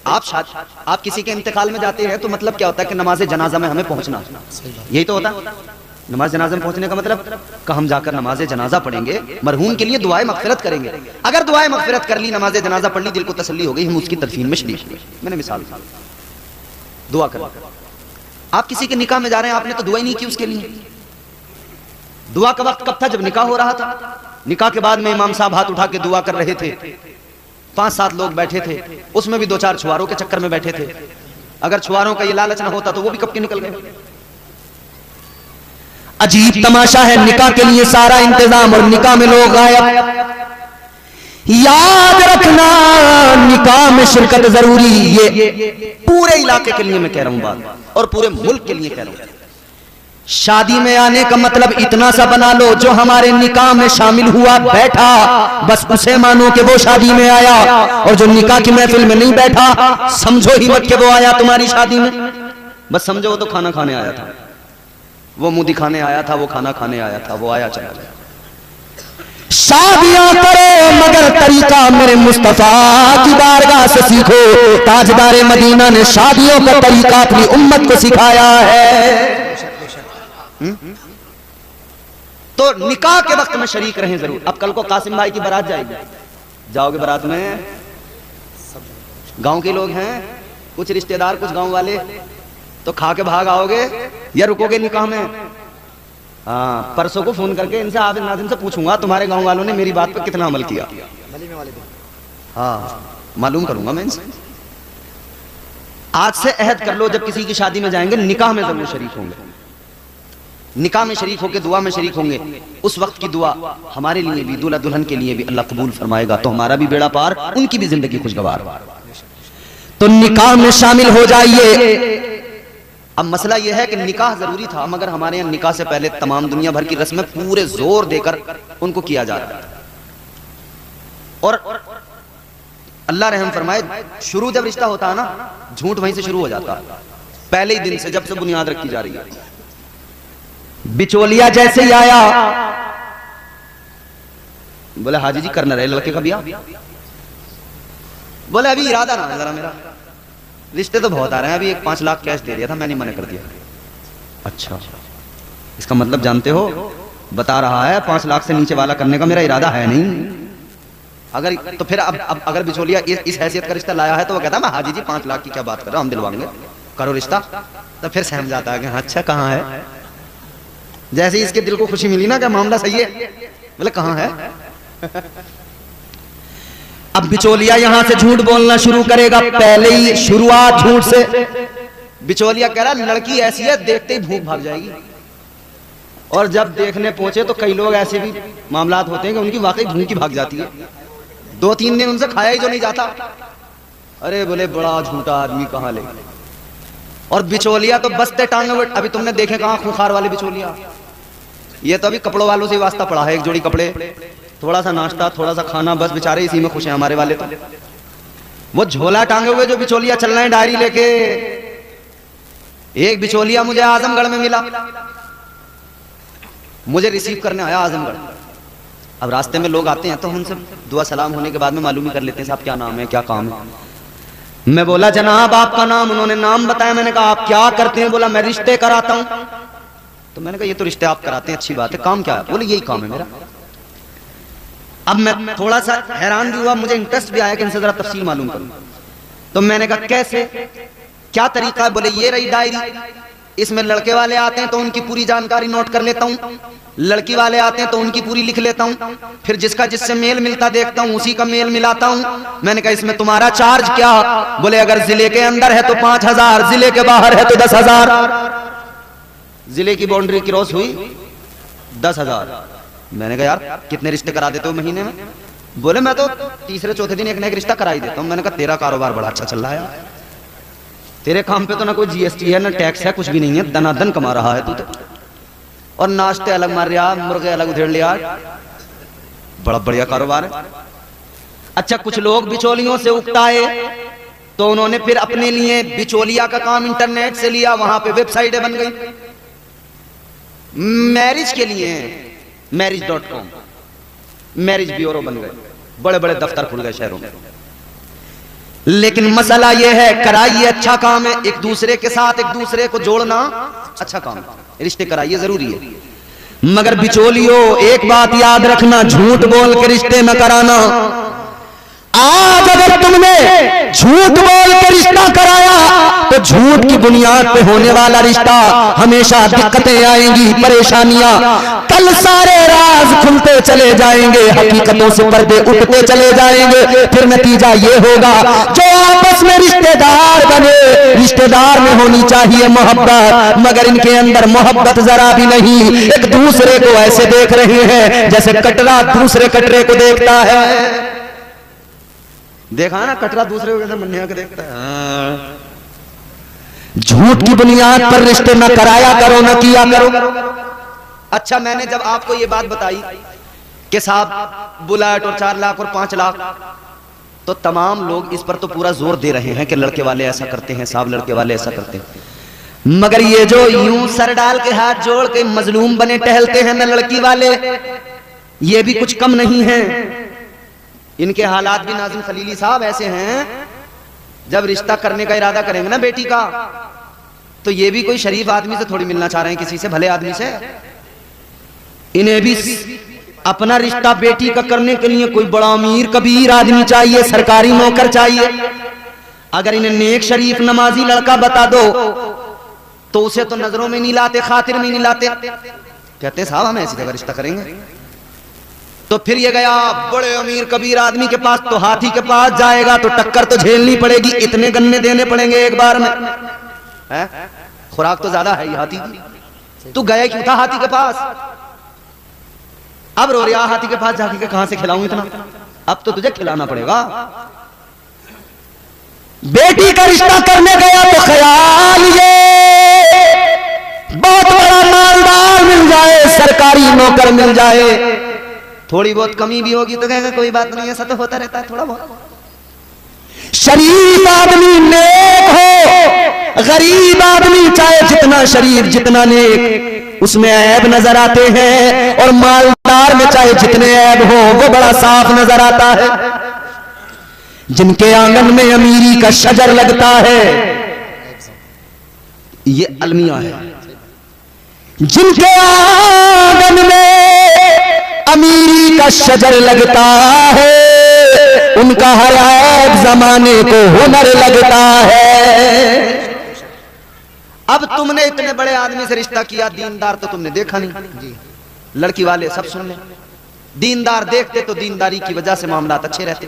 आप किसी के इंतकाल में जाते हैं तो मतलब क्या होता है कि नमाज जनाजा में हमें पहुंचना, यही तो होता है। नमाज जनाजा में पहुंचने का मतलब कि हम जाकर नमाज जनाजा पढ़ेंगे, मरहूम के लिए दुआए मगफिरत करेंगे। अगर दुआए मगफिरत कर ली, नमाज जनाजा पढ़ ली, दिल को तसल्ली हो गई, हम उसकी तदफीन में शरीक हुए। मैंने मिसाल दुआ कर। आप किसी के निकाह में जा रहे हैं, आपने तो दुआ ही नहीं की उसके लिए। दुआ का वक्त कब था? जब निकाह हो रहा था। निकाह के बाद में इमाम साहब हाथ उठा के दुआ कर रहे थे, 5-7 लोग बैठे थे, उसमें भी 2-4 छुआरों के चक्कर में बैठे थे। अगर छुआरों का ये लालच ना होता तो वो भी कब के निकल गए। अजीब तमाशा है, निकाह के लिए सारा इंतजाम और निकाह में लोग गायब। याद रखना निकाह में शिरकत जरूरी, ये पूरे इलाके के लिए मैं कह रहा हूं बात, और पूरे मुल्क के लिए कह रहा हूं। शादी में आने का मतलब इतना सा बना लो, जो हमारे निकाह में शामिल हुआ बैठा, बस उसे मानो कि वो शादी में आया, और जो निकाह की महफिल में नहीं बैठा, समझो ही मत कि वो आया तुम्हारी शादी में। बस समझो वो तो खाना खाने आया था, वो मुंह दिखाने आया था, वो खाना खाने आया था, वो आया चला गया। शादियां करो मगर तरीका मेरे मुस्तफा की बारगाह से सीखो। ताजदार मदीना ने शादियों का तरीका अपनी उम्मत को सिखाया है। तो निकाह के वक्त में शरीक रहें जरूर। अब कल को कासिम भाई की बारात जाएगी, जाओगे बारात में, गांव के लोग हैं, कुछ रिश्तेदार, कुछ गांव वाले, तो खा के भाग आओगे या रुकोगे निकाह में? हाँ, परसों को फोन करके इनसे आदिम नादिम से पूछूंगा तुम्हारे गांव वालों ने मेरी बात पर कितना अमल किया। हाँ, मालूम करूंगा मैं इनसे। आज से अहद कर लो, जब किसी की शादी में जाएंगे निकाह में जरूर शरीक होंगे। निकाह में शरीक होकर दुआ में शरीक होंगे। उस वक्त की दुआ हमारे लिए भी, दूल्हा दुल्हन के लिए भी अल्लाह कबूल फरमाएगा, तो हमारा भी बेड़ा पार, उनकी भी जिंदगी खुशगवार। तो निकाह में शामिल हो जाइए। अब मसला यह है कि निकाह जरूरी था, मगर हमारे यहाँ निकाह से पहले तमाम दुनिया भर की रस्में पूरे जोर देकर उनको किया जा रहा है। और अल्लाह रहम फरमाए, शुरू जब रिश्ता होता है ना, झूठ वहीं से शुरू हो जाता है, पहले ही दिन से, जब से बुनियाद रखी जा रही है। बिचौलिया जैसे ही आया, बोले हाजी जी करना रहे लड़के का ब्याह। बोले अभी इरादा ना है जरा मेरा, रिश्ते तो बहुत आ रहे हैं, अभी एक 5 लाख कैश दे दिया था, मैंने मना कर दिया। अच्छा, इसका मतलब जानते हो, बता रहा है 5 लाख से नीचे वाला करने का मेरा इरादा है नहीं। अगर तो फिर अब अगर बिचौलिया इस हैसियत का रिश्ता लाया है तो वो कहता है मैं हाजी जी 5 लाख की क्या बात कर रहा हूं, हम दिलवाएंगे, करो रिश्ता। तो फिर सहम जाता है कि अच्छा कहाँ है। जैसे ही इसके दिल को खुशी मिली ना कि मामला सही है, बोले कहाँ है। अब बिचौलिया यहां से झूठ बोलना शुरू करेगा, पहले ही शुरुआत झूठ से। बिचौलिया कह रहा लड़की ऐसी है, देखते ही भूख भाग जाएगी। और जब देखने पहुंचे तो कई लोग ऐसे भी मामलात होते हैं कि उनकी वाकई भूख की भाग जाती है, 2-3 दिन उनसे खाया ही जो नहीं जाता। अरे बोले बड़ा झूठा आदमी कहाँ ले। और बिचौलिया तो बसते टांगे हुए, अभी तुमने देखे कहाँ खूंखार वाले बिचौलिया, ये तो अभी कपड़ों वालों से वास्ता पड़ा है, एक जोड़ी कपड़े, थोड़ा सा नाश्ता, थोड़ा सा खाना, बस बेचारे इसी में खुश हैं हमारे वाले। तो वो झोला टांगे हुए जो बिचौलिया चल रहे हैं डायरी लेके। एक बिचौलिया मुझे आजमगढ़ में मिला, मुझे रिसीव करने आया आजमगढ़। अब रास्ते में लोग आते हैं तो उनसे दुआ सलाम होने के बाद में मालूम ही कर लेते हैं साहब क्या नाम है, क्या काम है। मैं बोला जनाब आपका नाम, उन्होंने नाम बताया। मैंने कहा आप क्या करते हैं? बोला मैं रिश्ते कराता हूं। तो मैंने कहा ये तो रिश्ते आप कराते हैं, अच्छी बात है, काम क्या है? बोले यही काम है मेरा। अब मैं थोड़ा सा हैरान भी हुआ, मुझे इंटरेस्ट भी आया कि इनसे जरा तफसील मालूम करूं। तो मैंने कहा कैसे? क्या तरीका है? बोले ये रही डायरी, इसमें लड़के वाले आते हैं तो उनकी पूरी जानकारी नोट कर लेता हूँ, लड़की वाले आते हैं तो उनकी पूरी लिख लेता हूँ, फिर जिसका जिससे मेल मिलता देखता हूँ, उसी का मेल मिलाता हूँ। मैंने कहा इसमें तुम्हारा चार्ज क्या? बोले अगर जिले के अंदर है तो 5,000, जिले के बाहर है तो 10,000। जिले की बाउंड्री क्रॉस हुई 10,000। मैंने कहा यार कितने रिश्ते करा देते हो महीने में? बोले मैं तो तीसरे चौथे दिन एक ना एक रिश्ता करा ही देता हूँ। मैंने कहा तेरा कारोबार बड़ा अच्छा चल रहा है, तेरे काम पे तो ना कोई जीएसटी है ना टैक्स है, कुछ भी नहीं है, दनादन कमा रहा है तू तो, और नाश्ते अलग मार लिया, मुर्गे अलग उधेड़ लिया, बड़ा बढ़िया कारोबार है। अच्छा कुछ लोग बिचौलियों से उकताए तो उन्होंने फिर अपने लिए बिचौलिया का काम इंटरनेट से लिया, वहां पे वेबसाइटें बन गई मैरिज के लिए, marriage.com, मैरिज ब्यूरो बन गए, बड़े बड़े दफ्तर खुल गए शहरों में। लेकिन मसला यह है, कराइए अच्छा काम है, एक दूसरे के साथ एक दूसरे को जोड़ना अच्छा काम है, रिश्ते कराइए जरूरी है। मगर बिचौलियों एक बात याद रखना, झूठ बोल के रिश्ते न कराना। आज अगर तुमने झूठ बोल के रिश्ता कराया तो झूठ की बुनियाद पे होने वाला रिश्ता हमेशा दिक्कतें आएंगी, परेशानियां, कल सारे राज खुलते चले जाएंगे, हकीकतों से पर्दे उठते चले जाएंगे। फिर नतीजा ये होगा जो आपस में रिश्तेदार बने, रिश्तेदार में होनी चाहिए मोहब्बत, मगर इनके अंदर मोहब्बत जरा भी नहीं, एक दूसरे को ऐसे देख रहे हैं जैसे कटरा दूसरे कटरे को देखता है। देखा ना कटरा दूसरे को कैसे मन्निया के देखता है। झूठ की बुनियाद पर रिश्ते न कराया करो, न किया करो। अच्छा मैंने जब आपको ये बात बताई कि साहब बुलेट और 4 लाख और 5 लाख, तो तमाम लोग इस पर तो पूरा जोर दे रहे हैं कि लड़के वाले ऐसा करते हैं साहब, लड़के वाले ऐसा करते हैं। मगर ये जो यूं सर डाल के हाथ जोड़ के मजलूम बने टहलते हैं न लड़की वाले, ये भी कुछ कम नहीं है। इनके हालात भी नाज़िम खलीली साहब ऐसे हैं, जब रिश्ता करने का इरादा करेंगे ना बेटी का, तो ये भी कोई शरीफ आदमी से थोड़ी मिलना चाह रहे हैं, किसी से भले आदमी से। इन्हें भी अपना रिश्ता बेटी का करने के लिए कोई बड़ा अमीर कबीर आदमी चाहिए, सरकारी नौकर चाहिए। अगर इन्हें नेक शरीफ नमाजी लड़का बता दो तो उसे तो नजरों में नहीं लाते, खातिर में नहीं लाते, कहते साहब हम ऐसी जगह रिश्ता करेंगे। तो फिर ये गया बड़े अमीर कबीर आदमी के पास, तो हाथी के पास जाएगा तो टक्कर तो झेलनी पड़ेगी, इतने गन्ने देने पड़ेंगे एक बार में, है? खुराक तो ज्यादा है हाथी की। तू गया क्यों था हाथी के पास? अब रो रहा हाथी के पास जाके के कहां से खिलाऊं इतना, अब तो तुझे खिलाना पड़ेगा। बेटी का रिश्ता करने गया तो ख्याल ये बहुत बड़ा मालदार मिल जाए, सरकारी नौकर मिल जाए, थोड़ी बहुत कमी भी होगी तो कहेगा कोई बात नहीं, ऐसा तो होता रहता है थोड़ा बहुत। शरीफ आदमी नेक हो, गरीब आदमी चाहे जितना शरीफ जितना नेक, उसमें ऐब नजर आते हैं, और मालदार में चाहे जितने ऐब हो वो बड़ा साफ नजर आता है। जिनके आंगन में अमीरी का शजर लगता है, ये अलमिया है। जिनके आंगन में अमीरी का शजर लगता है, उनका हर एक जमाने को हुनर लगता है। अब तुमने इतने बड़े आदमी से रिश्ता किया, दीनदार तो तुमने देखा नहीं, लड़की वाले सब सुन ले, दीनदार देखते तो दीनदारी की वजह से मामलात अच्छे रहते।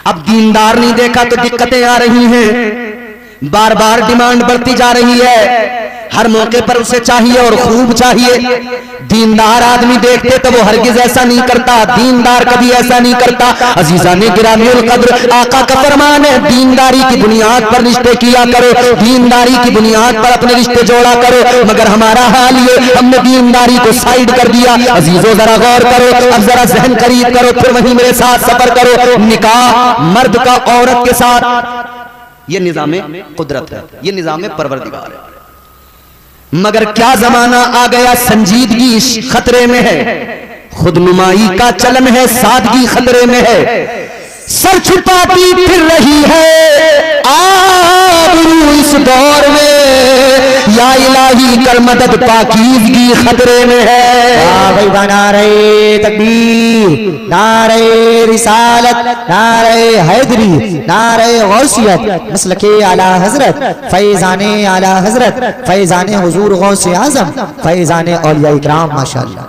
अब दीनदार नहीं देखा तो दिक्कतें आ रही हैं, बार बार डिमांड बढ़ती जा रही है, हर मौके पर उसे चाहिए और खूब चाहिए। दीनदार आदमी देखते तो वो हरगिज ऐसा नहीं करता, दीनदार कभी ऐसा नहीं करता। अजीजाने गिरामीउल कद्र, आका का फरमान है दीनदारी की बुनियाद पर रिश्ते किया करो, दीनदारी की बुनियाद पर अपने रिश्ते जोड़ा करो। मगर हमारा हाल ये, हमने दीनदारी को साइड कर दिया। अजीजों जरा गौर करो, अब जरा जहन करीब करो, फिर वहीं मेरे साथ सफर करो। निकाह मर्द का औरत के साथ, ये निजाम कुदरत है, ये निजाम परवरदिगार है। मगर क्या जमाना आ गया, संजीदगी खतरे में है, खुदनुमाई का चलन है, सादगी खतरे में है। सर छुपाती फिर रही है आबरू इस दौर में, या इलाही कर मदद पाकीज़गी खतरे में है। भाई बना रहे तकबीर, नारे रिसालत, नारे हैदरी, नारे गौसियत, मसलके आला हजरत, फैजाने आला हजरत, फैजाने हुजूर गौसे आजम, फैजाने औलिया इकराम माशाअल्लाह।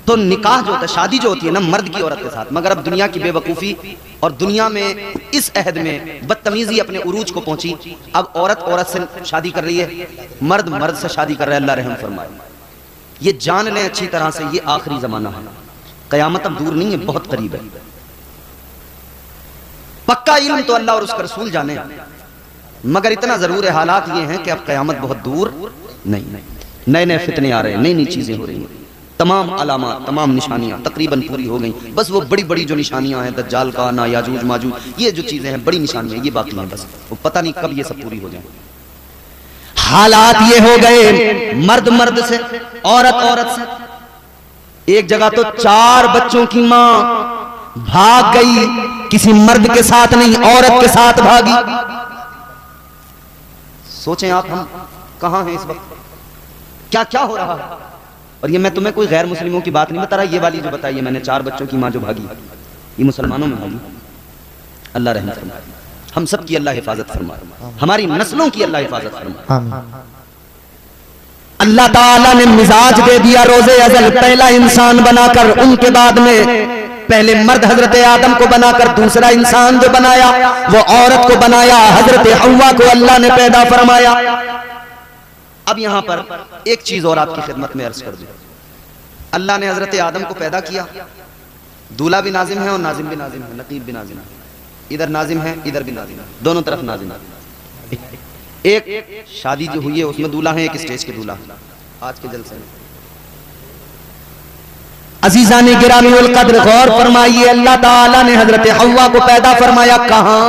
तो निकाह जो होता है, शादी जो होती है ना मर्द की औरत के साथ, मगर अब दुनिया की बेवकूफ़ी और दुनिया में इस अहद में बदतमीजी अपने उरूज को पहुंची। अब औरत औरत से शादी कर रही है, मर्द मर्द से शादी कर रहा है। अल्लाह रहम फरमाए। ये जान लें अच्छी तरह से, ये आखिरी जमाना है, कयामत अब दूर नहीं है, बहुत करीब है। पक्का इल्म तो अल्लाह और उसका रसूल जाने, मगर इतना जरूर है, हालात ये हैं कि अब कयामत बहुत दूर नहीं। नए नए फितने आ रहे हैं, नई नई चीजें हो रही हैं, तमाम अलामात, तमाम निशानियां तकरीबन पूरी हो गई। बस वो बड़ी बड़ी जो निशानियां हैं, दज्जाल का आना, याजूज माजूज, ये जो चीजें हैं बड़ी निशानियां, ये बाकी हैं। बस वो पता नहीं कब ये सब पूरी हो जाए। हालात ये हो गए, मर्द मर्द से, औरत औरत से। एक जगह तो 4 बच्चों की मां भाग गई, किसी मर्द के साथ नहीं, औरत के साथ भागी। सोचें आप, हम कहां हैं इस वक्त, क्या क्या हो रहा है। और ये मैं तुम्हें कोई गैर मुस्लिमों की बात नहीं बता रहा, ये वाली जो बताई है मैंने, 4 बच्चों की मां जो भागी, ये मुसलमानों में भागी। अल्लाह रहम फरमाए, हम सब की अल्लाह हिफाजत फरमाए, हमारी नस्लों की अल्लाह हिफाजत फरमाए। अल्लाह ताला ने मिजाज दे दिया रोज़े अज़ल, पहला इंसान बनाकर, उनके बाद में पहले मर्द हजरत आदम को बनाकर दूसरा इंसान जो बनाया वो औरत को बनाया, हजरत हव्वा को अल्लाह ने पैदा फरमाया। अब यहां पर एक चीज और आपकी खिदमत में अर्ज कर दूं। अल्लाह ने हजरत आदम को पैदा किया, दूल्हा भी नाजिम है और नाजिम भी नाजिम है, नकीब भी नाजिम है, इधर नाजिम है इधर भी नाजिम है, दोनों तरफ नाजिम है। एक शादी जो हुई है उसमें दूल्हा है, एक स्टेज के दूल्हा। आज के जलसे में अजीजान गिरामी उल कद्र गौर फरमाइए, अल्लाह ताला ने हजरत हव्वा को पैदा फरमाया कहां?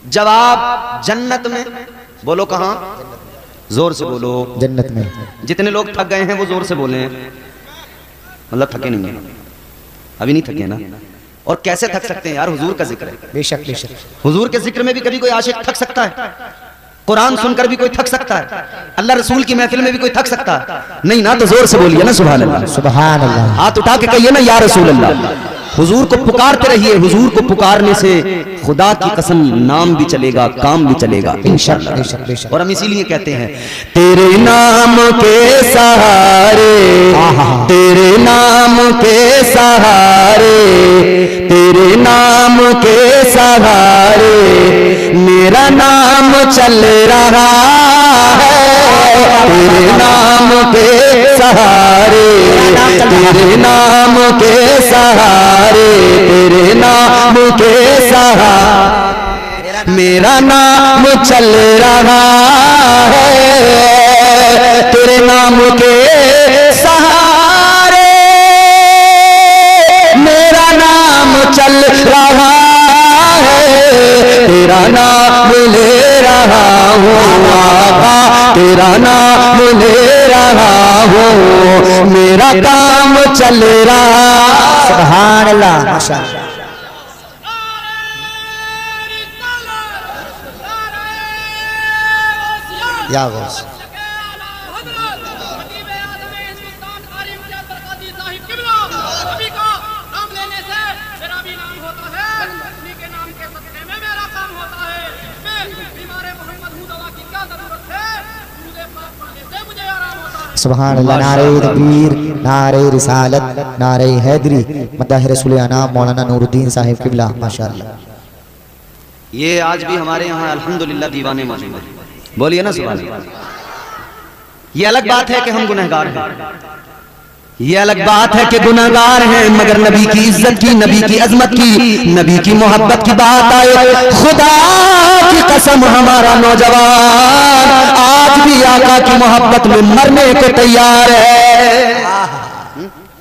जवाब जन्नत में। बोलो कहां? जोर से बोलो। जन्नत में। जितने लोग थक गए हैं वो जोर से बोले, मतलब थके नहीं है, अभी नहीं थके ना। और कैसे थक सकते हैं यार, हुजूर का जिक्र है। बेशक बेशक। हुजूर के जिक्र में भी कभी कोई आशिक थक सकता है? कुरान सुनकर भी कोई थक सकता है? अल्लाह रसूल की महफिल में भी कोई थक सकता है? नहीं ना। तो जोर से बोलिए ना सुभान अल्लाह, सुभान अल्लाह। हाथ उठा के कहिए ना या रसूल अल्लाह। हुजूर को पुकारते रहिए, हुजूर को पुकारने से खुदा की कसम नाम भी चलेगा, काम भी चलेगा इंशाअल्लाह। बेशक बेशक। और हम इसीलिए कहते हैं तेरे नाम के सहारे, तेरे नाम के सहारे, तेरे नाम के सहारे मेरा नाम चल रहा है, तेरे नाम के सहारे, तेरे नाम के सहारे, तेरे नाम के सहारे मेरा नाम चल रहा है, तेरे नाम के सहारे मेरा नाम चल रहा है, तेरा नाम ले रहा हूँ आका, तेरा नाम ले रहा हूँ, मेरा काम चल रहा। सुभान अल्लाह, माशाअल्लाह। या गौस। सुभान अल्लाह। नारे तकबीर, नारे रिसालत, नारे हैदरी, मदाह रसूल अनाम मौलाना नूरुद्दीन साहिब किबला माशाअल्लाह। ये आज भी हमारे यहाँ अल्हम्दुलिल्लाह दीवाने मौजूद हैं। बोलिए ना सुभान अल्लाह। ये अलग बात है कि हम गुनहगार हैं, ये अलग बात है कि गुनाहगार हैं, मगर नबी की इज्जत की, नबी की अजमत की, नबी की मोहब्बत की बात आए, खुदा की कसम हमारा नौजवान आज भी आका की मोहब्बत में मरने को तैयार है।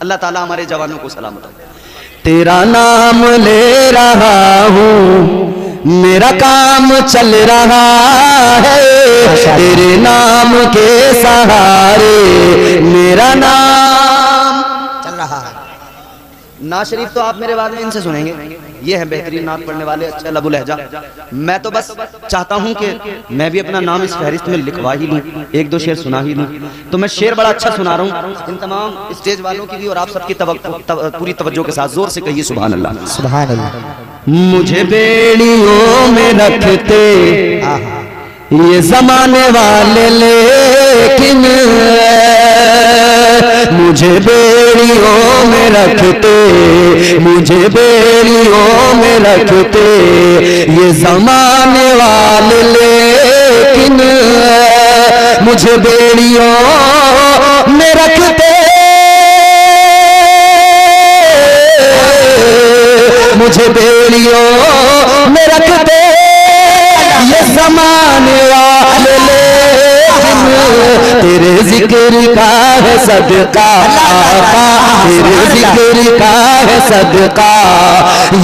अल्लाह ताला हमारे जवानों को सलामत रखे। तेरा नाम ले रहा हूँ, मेरा काम चल रहा है, तेरे नाम के सहारे मेरा नाम चल रहा है। नात शरीफ तो आप मेरे बाद में इनसे सुनेंगे, ये है बेहतरीन नात पढ़ने वाले, अच्छे लबु लहजा। मैं तो बस चाहता हूं कि मैं भी अपना नाम इस फहरिस्त में लिखवा ही लूं, एक दो शेर सुना ही लूं। तो मैं शेर बड़ा अच्छा सुना रहा हूं, इन तमाम स्टेज वालों की भी और आप सबकी पूरी तवज्जो के साथ जोर से कहिए सुभान अल्लाह। सुभान अल्लाह। मुझे बेड़ियों में रखते ये जमाने वाले, लेकिन मुझे बेड़ियों में रखते, मुझे बेड़ियों में रखते ये जमाने वाले, लेकिन मुझे बेड़ियों में रखते, मुझे बेड़ियों में रखते ये जमाने वाले, लेकिन तेरे जिक्र का है सदका आका, तेरे जिक्र का है सदका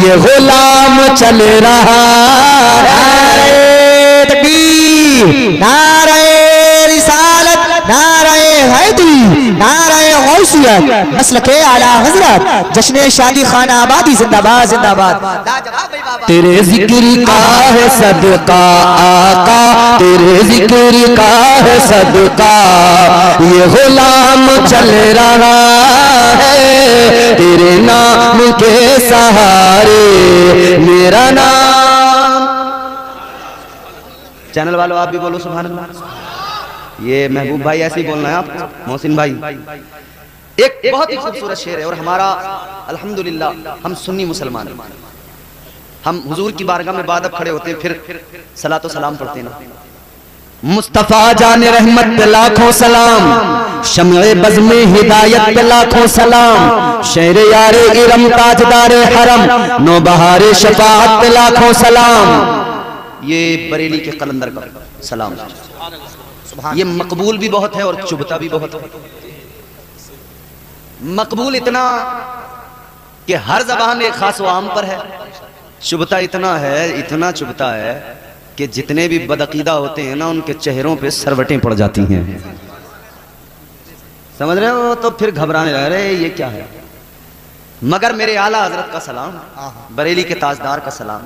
ये गुलाम चल रहा। नारे तकबीर, नारे रिसालत, नारे हैदरी, नारे गौसियत, मसलके आला हजरत, जश्न शादी खाना आबादी जिंदाबाद जिंदाबाद। तेरे जिक्र का है सदका आका, तेरे जिक्र का है सदका ये गुलाम चल रहा है, तेरे नाम के सहारे मेरा नाम। चैनल वालों आप भी बोलो सुभान अल्लाह। ये महबूब भाई ऐसे ही बोलना है आपको, मोहसिन भाई। एक बहुत ही खूबसूरत शेर है और हमारा अल्हम्दुलिल्लाह हम सुन्नी मुसलमान हैं, हम हुजूर की बारगाह में बाद अब खड़े होते हैं, फिर सलातो सलाम पढ़ते हैं ना। मुस्तफा जाने रहमत पे लाखों सलाम, शम्ए बज़ में हिदायत पे लाखों सलाम, शेर यारे इरम ताजदार हरम, नौबहारे शफाअत पे लाखों सलाम। ये बरेली के कलंदर का सलाम। ये मकबूल भी बहुत है और चुभता भी बहुत है। मकबूल इतना कि हर जबान एक खास आम पर है, चुभता इतना है, इतना चुभता है कि जितने भी बदअकीदा होते हैं ना उनके चेहरों पे सरवटें पड़ जाती हैं, समझ रहे हो? तो फिर घबराने लग रहे ये क्या है। मगर मेरे आला हजरत का सलाम, बरेली के ताजदार का सलाम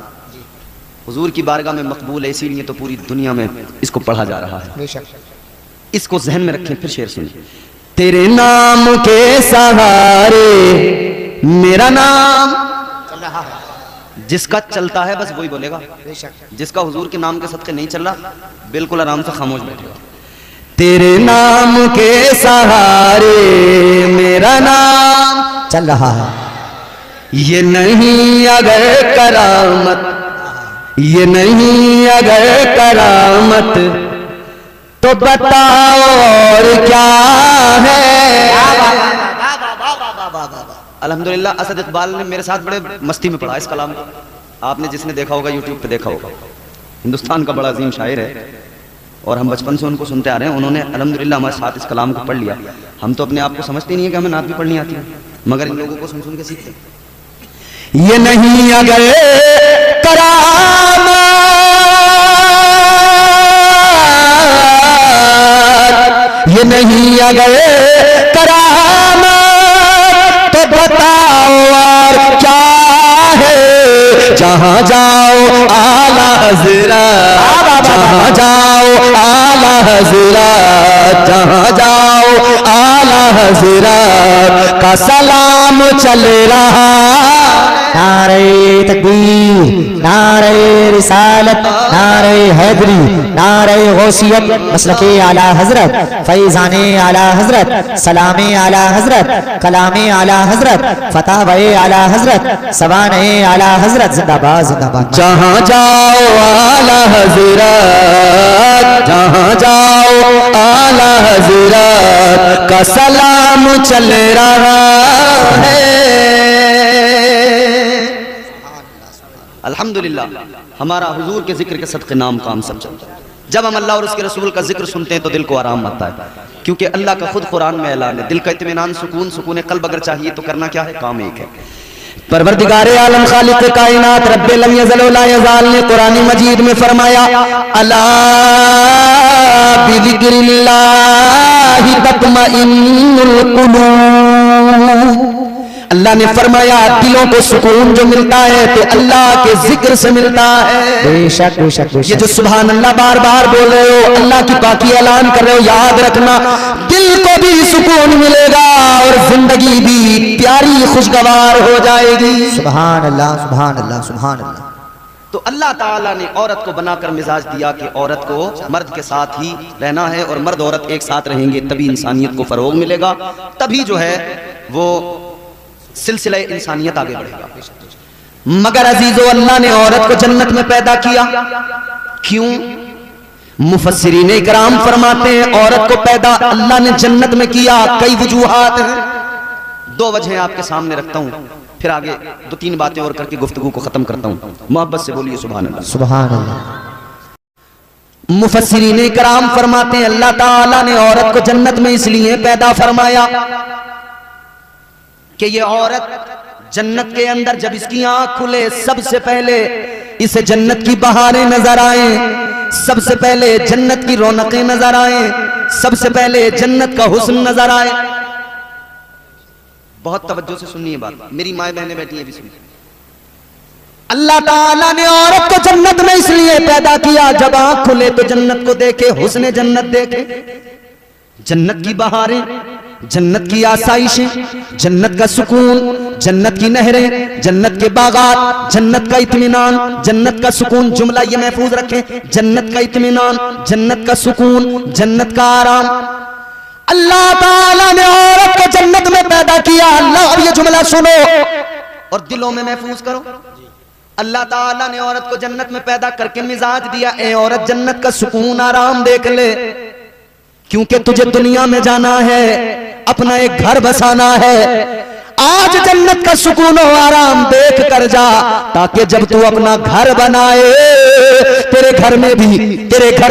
हुजूर की बारगाह में मकबूल है, इसीलिए तो पूरी दुनिया में इसको पढ़ा जा रहा है। इसको जहन में रखें, फिर शेर सुनिए। तेरे नाम के सहारे मेरा नाम चल रहा है, जिसका चलता है बस वही बोलेगा, जिसका हुजूर के नाम के सदके नहीं चल रहा बिल्कुल आराम से खामोश बैठेगा। तेरे नाम के सहारे मेरा नाम चल रहा है, ये नहीं अगर करामत, ये नहीं अगर करामत तो बताओ और क्या है। अल्हम्दुलिल्लाह असद इकबाल ने मेरे साथ बड़े मस्ती में पढ़ा इस कलाम को, आपने जिसने देखा होगा यूट्यूब पे देखा होगा। हिंदुस्तान का बड़ा अजीम शायर है और हम बचपन से उनको सुनते आ रहे हैं। उन्होंने अल्हम्दुलिल्लाह हमारे साथ इस कलाम को पढ़ लिया। हम तो अपने आप को समझते नहीं है कि हमें नात भी पढ़नी आती है, मगर इन लोगों को सुन सुन के सीखते हैं। ये नहीं अगर करामत, ये नहीं अगर करामत तो बताओ और क्या है। जहां जाओ आला हज़रत, जहां जाओ आला हज़रत, जहां जाओ आला हज़रत का सलाम चल रहा। नारे तकबीर, नारे रिसालत, नारे हैदरी, नारे गौसियत, मसलके आला हजरत, फैजाने आला हजरत, सलामे आला हजरत, कलामे आला हजरत, फतावे आला हजरत, सवाने आला हजरत, जिंदाबाद जिंदाबाद। जहां जाओ आला हज़रत, जहां जाओ आला हज़रत का सलाम चल रहा है। अल्हम्दुलिल्लाह हमारा हुजूर के जिक्र के सदक़े नाम काम सब चलता है। जब हम अल्लाह और उसके रसूल का जिक्र सुनते हैं तो दिल को आराम आता है, क्योंकि अल्लाह का खुद कुरान में ऐलान है, दिल का इत्मीनान सुकून, सुकून कल्ब अगर चाहिए तो करना क्या है, काम एक है। परवरदिगारे आलम खालिक कायनात रब्बे लम यज़ल व ला यज़ाल ने कुरान मजीद में फरमाया, अला बिज़िक्रिल्लाहि तत्मइन्नुल कुलूब। अल्लाह ने फरमाया दिलों को सुकून जो मिलता है तो अल्लाह के जिक्र से मिलता है। बेशक बेशक ये बेशक। जो सुभान अल्लाह बार बार बोल रहे हो, अल्लाह की पाकी ऐलान कर रहे हो, याद रखना दिल को भी सुकून मिलेगा और जिंदगी भी प्यारी खुशगवार हो जाएगी। सुभान अल्लाह सुभान अल्लाह सुभान अल्लाह। तो अल्लाह ताला ने औरत को बनाकर मिजाज दिया कि औरत को मर्द के साथ ही रहना है और मर्द औरत एक साथ रहेंगे तभी इंसानियत को फरोग मिलेगा, तभी जो है वो सिलसिला इंसानियत आगे बढ़ेगा। मगर अजीजो अल्लाह ने औरत को जन्नत में पैदा किया, क्यों? मुफस्सिरीन इकराम फरमाते हैं औरत को पैदा अल्लाह ने जन्नत में किया, कई वजूहात हैं। दो वजह आपके सामने रखता हूं, फिर आगे दो तीन बातें और करके गुफ्तगू को खत्म करता हूं। मोहब्बत से बोलिए सुभान अल्लाह। सुभान अल्लाह। मुफस्सिरीन इकराम फरमाते हैं अल्लाह ताला ने औरत को जन्नत में इसलिए पैदा फरमाया कि ये औरत जन्नत के अंदर जब इसकी आंख खुले सबसे पहले इसे जन्नत की बहारें नजर आए, सबसे पहले जन्नत की रौनकें नजर आए, सबसे पहले जन्नत का हुस्न नजर आए। बहुत तवज्जो से सुनिए बात, मेरी माए बहनें बैठी हैं भी सुनिए। अल्लाह ताला ने औरत को जन्नत में इसलिए पैदा किया जब आंख खुले तो जन्नत को देखे, हुस्न जन्नत देखे, जन्नत की बहारें, जन्नत की आसाइशें, जन्नत का सुकून, जन्नत की नहरें, जन्नत के बागात, जन्नत का इत्मीनान, जन्नत का सुकून। जुमला ये महफूज रखें, जन्नत का इत्मीनान, जन्नत का सुकून, जन्नत का आराम। अल्लाह ताला ने औरत को जन्नत में पैदा किया। अल्लाह, अब ये जुमला सुनो और दिलों में महफूज करो। अल्लाह ताला ने औरत को जन्नत में पैदा करके मिजाज दिया, ए औरत जन्नत का सुकून आराम देख ले, क्योंकि तुझे दुनिया में जाना है, अपना एक घर बसाना है। आज जन्नत का सुकून और आराम देख कर जा, ताकि जब तू अपना घर बनाए तेरे घर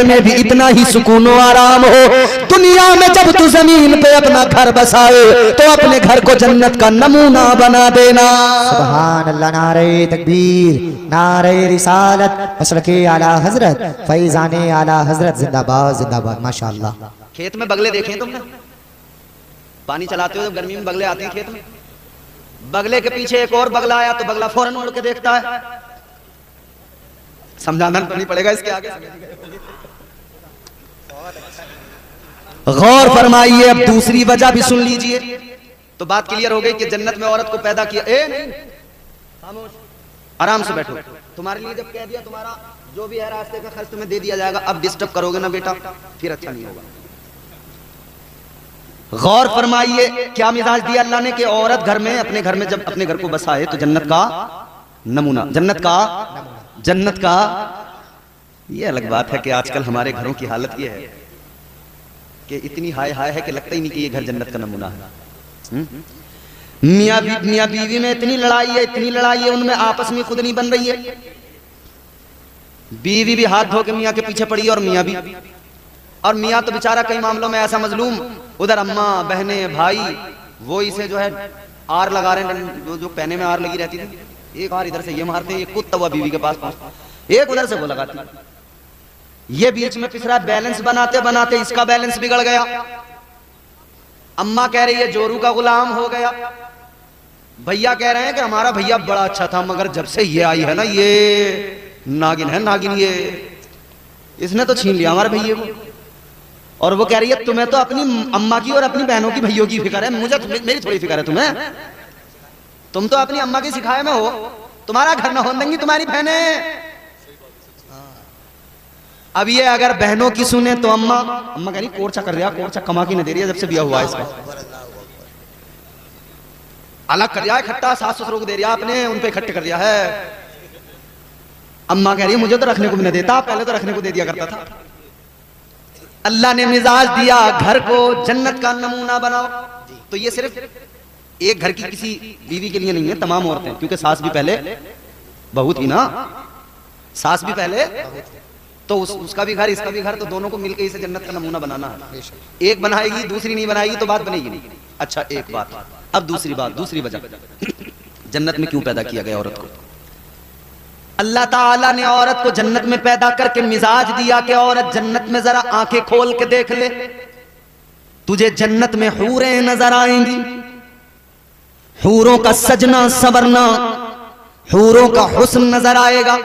में भी इतना ही सुकून और आराम हो। दुनिया में जब तू जमीन पे अपना घर बसाए तो अपने घर को जन्नत का नमूना बना देना। सुभान अल्लाह। नारे तकबीर, नारे रिसालत, मसलके आला हजरत, फैजाने आला हजरत जिंदाबाद जिंदाबाद। माशाअल्लाह। खेत में बगले देखे तुमने? पानी चलाते हो जब गर्मी में बगले आते हैं खेत में, बगले के पीछे एक और बगला आया तो बगला फौरन मुड़ के देखता है। समझाना नहीं पड़ेगा इसके आगे। गौर फरमाइए, अब दूसरी वजह भी सुन लीजिए तो बात क्लियर हो गई कि जन्नत में औरत को पैदा किया। नहीं, खामोश, आराम से बैठो। तुम्हारे लिए जब कह दिया तुम्हारा जो भी है रास्ते का खर्च तुम्हें दे दिया जाएगा, अब डिस्टर्ब करोगे ना बेटा फिर अच्छा नहीं होगा। गौर फरमाइए क्या मिजाज दिया अल्लाह ने कि औरत घर में, अपने घर में जब अपने घर को बसाए तो जन्नत का नमूना, जन्नत का। ये अलग बात है कि आजकल हमारे घरों की हालत ये है कि इतनी हाय हाय है कि लगता ही नहीं कि ये घर जन्नत का नमूना है। मियां बीवी में इतनी लड़ाई है, उनमें आपस में खुद नहीं बन रही है। बीवी भी हाथ धो के मियां के पीछे पड़ी है और मियां भी, और मियां तो बेचारा कई मामलों में ऐसा मजलूम, उधर अम्मा बहने भाई वो इसे जो है आर लगा रहे हैं, जो पहने में आर लगी रहती थी, एक आर इधर से ये मारते, ये कुत्ता हुआ बीवी के पास पहुंचता, एक उधर से वो लगाती, ये बीच में पिसरा। बैलेंस बनाते बनाते इसका बैलेंस बिगड़ गया। अम्मा कह रही है जोरू का गुलाम हो गया, भैया कह रहे हैं कि हमारा भैया बड़ा अच्छा था मगर जब से ये आई है ना, ये नागिन है, नागिन, ये इसने तो छीन लिया हमारे भैया को। और वो कह रही है तुम्हें तो अपनी अम्मा की और अपनी बहनों की भैयों की फिक्र है, मुझे मेरी थोड़ी फिक्र है तुम्हें। तुम तो अपनी अम्मा की सिखाए में हो, तुम्हारा घर न हो देंगी तुम्हारी बहनें। अब ये अगर बहनों की सुने तो अम्मा कह रही कोर्चा कर दिया, कोर्चा कमा की नहीं दे रही है जब से बिया हुआ है इसका, अलग कर दिया है, इकट्ठा सास ससुरों को दे दिया आपने, उन पे इकट्ठे कर दिया है। अम्मा कह रही है मुझे तो रखने को भी नहीं देता, पहले तो रखने को दे दिया करता था। अल्लाह ने मिजाज दिया घर को जन्नत का नमूना बनाओ। तो ये सिर्फ एक घर की किसी बीवी के लिए नहीं है, तमाम औरतें, क्योंकि सास भी पहले बहू थी ना, सास भी पहले, तो उसका भी घर इसका भी घर, तो दोनों को मिलकर इसे जन्नत का नमूना बनाना है। एक बनाएगी दूसरी नहीं बनाएगी तो बात बनेगी नहीं। अच्छा एक बात, अब दूसरी बात, दूसरी वजह जन्नत में क्यों पैदा किया गया औरत को। अल्लाह ताला ने औरत को जन्नत में पैदा करके मिजाज दिया कि औरत जन्नत में जरा आंखें खोल के देख ले, तुझे जन्नत में हूरें नजर आएंगी, हूरों का सजना संवरना, हूरों का हुस्न नजर आएगा।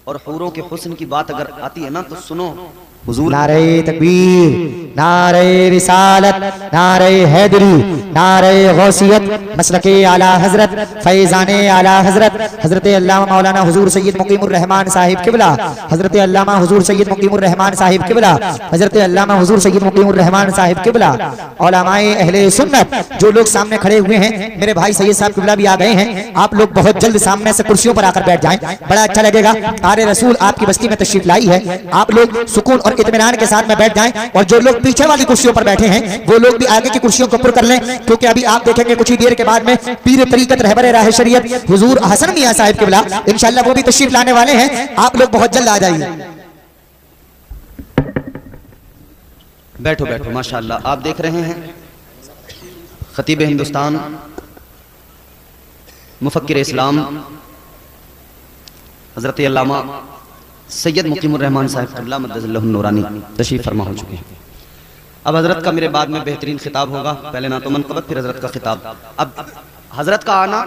और हूरों के हुस्न की बात अगर आती है ना तो सुनो, हुजूर नारे तकबीर, नारे रिसालत, नारे हैदरी, नारे गौसियत, मसलके आला हजरत, फैजाने आला हजरत, हजरत अल्लामा मौलाना हुजूर सैयद मुकीमुर रहमान साहिब किबला, हजरत अल्लामा हुजूर सैयद मुकीमुर रहमान साहिब किबला, हजरत अल्लामा हुजूर सैयद मुकीमुर रहमान साहिब किबला, उलमाए अहले सुन्नत जो लोग सामने खड़े हुए हैं, मेरे भाई सैयद साहब किबला भी आ गए हैं। आप लोग बहुत जल्द सामने से कुर्सियों पर आकर बैठ जाएं, बड़ा अच्छा लगेगा। आरे रसूल आपकी बस्ती में तशरीफ लाई है, आप लोग सुकून और इत्मीनान के साथ में बैठ जाएं। और जो लोग पीछे वाली कुर्सियों पर बैठे हैं वो लोग भी आगे की कुर्सियों को पुर कर लें, क्योंकि अभी आप देखेंगे कुछ ही देर के बाद में पीर तरीकत रहबर राह शरीयत हुजूर हसन मियां साहिब किबला इंशाअल्लाह वो भी तशरीफ लाने वाले हैं। आप लोग बहुत जल्द आ जाइए। बैठो बैठो, माशाअल्लाह। आप देख रहे हैं खतीब हिंदुस्तान, मुफक्किर इस्लाम हजरत अल्लामा सैयद मुकीमुर रहमान साहिब क़िबला मद्दज़ल्लहु नूरानी तशरीफ फरमा हो चुके हैं। अब हजरत का मेरे बाद में बेहतरीन खिताब होगा, पहले ना तो मनक़बत फिर हजरत का खिताब। अब हजरत का आना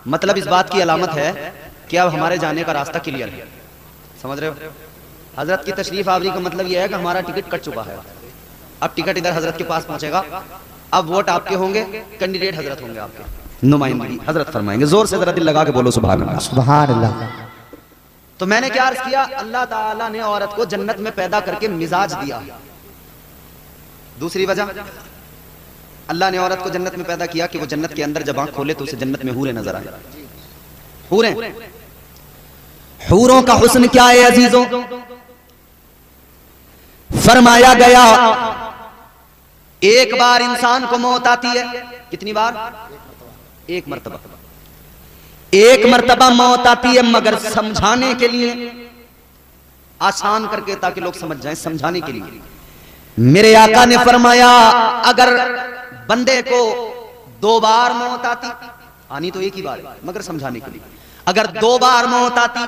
मतलब इस बात की अलामत है कि अब हमारे जाने का रास्ता क्लियर है, समझ रहे हो। हजरत की तशरीफ आवरी का मतलब यह है कि हमारा टिकट कट चुका है, अब टिकट इधर हजरत के पास पहुंचेगा। अब वोट आपके होंगे, कैंडिडेट हजरत होंगे, आपके नुमाइंदगी हजरत फरमाएंगे। जोर से जरा दिल लगा के बोलो सुभान अल्लाह। सुभान अल्लाह। तो मैंने क्या अर्ज किया, अल्लाह ताला ने औरत को जन्नत में पैदा करके मिजाज दिया। दूसरी वजह, अल्लाह ने औरत को जन्नत में पैदा किया कि वो जन्नत के अंदर जब आंख खोले तो उसे जन्नत में हूरें नजर आए। हूरें, हूरों का हुस्न क्या है अजीजों? फरमाया गया एक बार इंसान को मौत आती है, कितनी बार? एक मर्तबा। एक मर्तबा मौत आती है, मगर समझाने के लिए, आसान करके ताकि लोग समझ जाएं, समझाने के लिए। मेरे आका ने फरमाया अगर बंदे को 2 बार मौत आती, आनी तो एक ही बार है मगर समझाने के लिए, अगर 2 बार मौत आती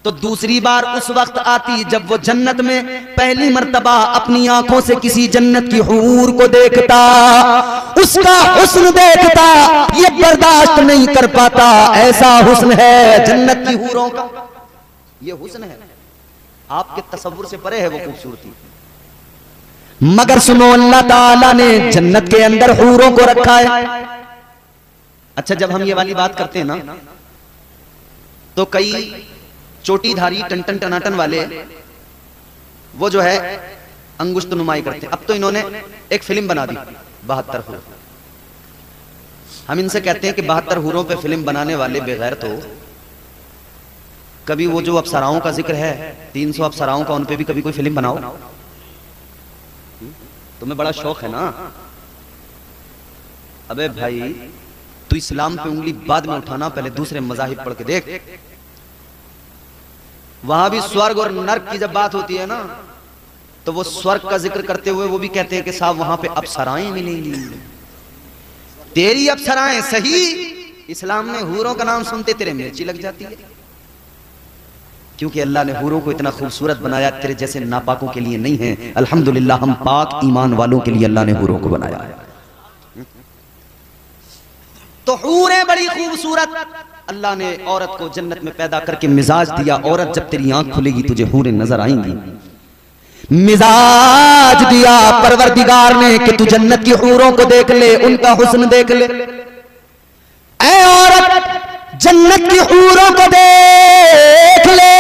तो दूसरी बार उस वक्त आती जब वो जन्नत में पहली मर्तबा अपनी आंखों से किसी जन्नत की हूर को देखता, उसका हुस्न देखता, ये बर्दाश्त नहीं कर पाता। ऐसा हुस्न है जन्नत की हूरों का, ये हुस्न है, आपके तसव्वुर से परे है वो खूबसूरती। मगर सुनो, अल्लाह ताला ने जन्नत के अंदर हूरों को रखा है। अच्छा, जब हम ये वाली बात करते हैं ना तो कई चोटीधारी टन टनाटन वाले वो जो है अंगुष्ठ नुमाई करते हैं। अब तो इन्होंने एक फिल्म बना दी 72 हूर। हम इनसे कहते हैं कि 72 हूरों पे फिल्म बनाने वाले बेगैर, तो कभी वो जो अप्सराओं का जिक्र है 300 अप्सराओं का, उन पे भी कभी कोई फिल्म बनाओ। तुम्हें बड़ा शौक है ना? अबे भाई, तू इस्लाम पे उंगली बाद में उठाना, पहले दूसरे मज़ाहिब पढ़ के देख। वहां भी स्वर्ग और नर्क की जब बात होती है ना तो वो स्वर्ग का जिक्र करते हुए वो भी कहते हैं कि साहब वहां पे अप्सराएं मिलेंगी। तेरी अप्सराएं सही, इस्लाम में हूरों का नाम सुनते तेरे मिर्ची लग जाती है, क्योंकि अल्लाह ने हूरों को इतना खूबसूरत बनाया, तेरे जैसे नापाकों के लिए नहीं है। अल्हम्दुलिल्लाह, हम पाक ईमान वालों के लिए अल्लाह ने हूरों को बनाया है। तो हूरें बड़ी खूबसूरत, अल्लाह ने औरत को जन्नत में पैदा करके मिजाज दिया। औरत जब तेरी आंख खुलेगी तुझे हूरें नजर आएंगी। मिजाज दिया परवरदिगार ने कि तू जन्नत की हूरों को देख ले, उनका हुस्न देख ले। ऐ औरत, जन्नत की हूरों को देख ले,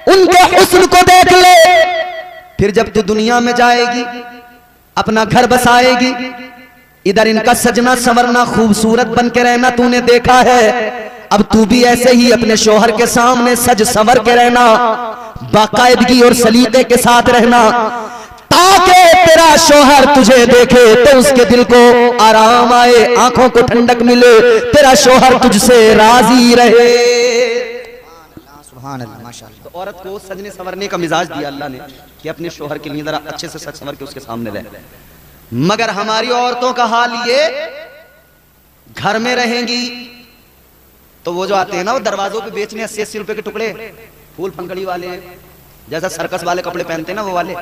उनके हुस्न को देख ले। फिर जब तू दुनिया में जाएगी, अपना घर बसाएगी, इधर इनका सजना संवरना, खूबसूरत बन के रहना तूने देखा है। अब तू भी ऐसे ही अपने शोहर के सामने सज संवर के रहना, बाकायदगी और सलीके के साथ रहना, ताकि तेरा शोहर तुझे देखे तो उसके दिल को आराम आए, आंखों को ठंडक मिले, तेरा शोहर तुझसे राजी रहे। सुभान अल्लाह, माशाअल्लाह। तो औरत को सजने संवरने का मिजाज दिया अल्लाह ने कि अपने शोहर के लिए जरा अच्छे से सज संवर के उसके सामने रहे। मगर हमारी औरतों का हाल ये, घर में रहेंगी तो वो जो आते हैं ना वो दरवाजों पे बेचने 80-80 रुपए के टुकड़े, फूल फंकड़ी वाले, जैसा सर्कस वाले कपड़े पहनते हैं ना वो वाले,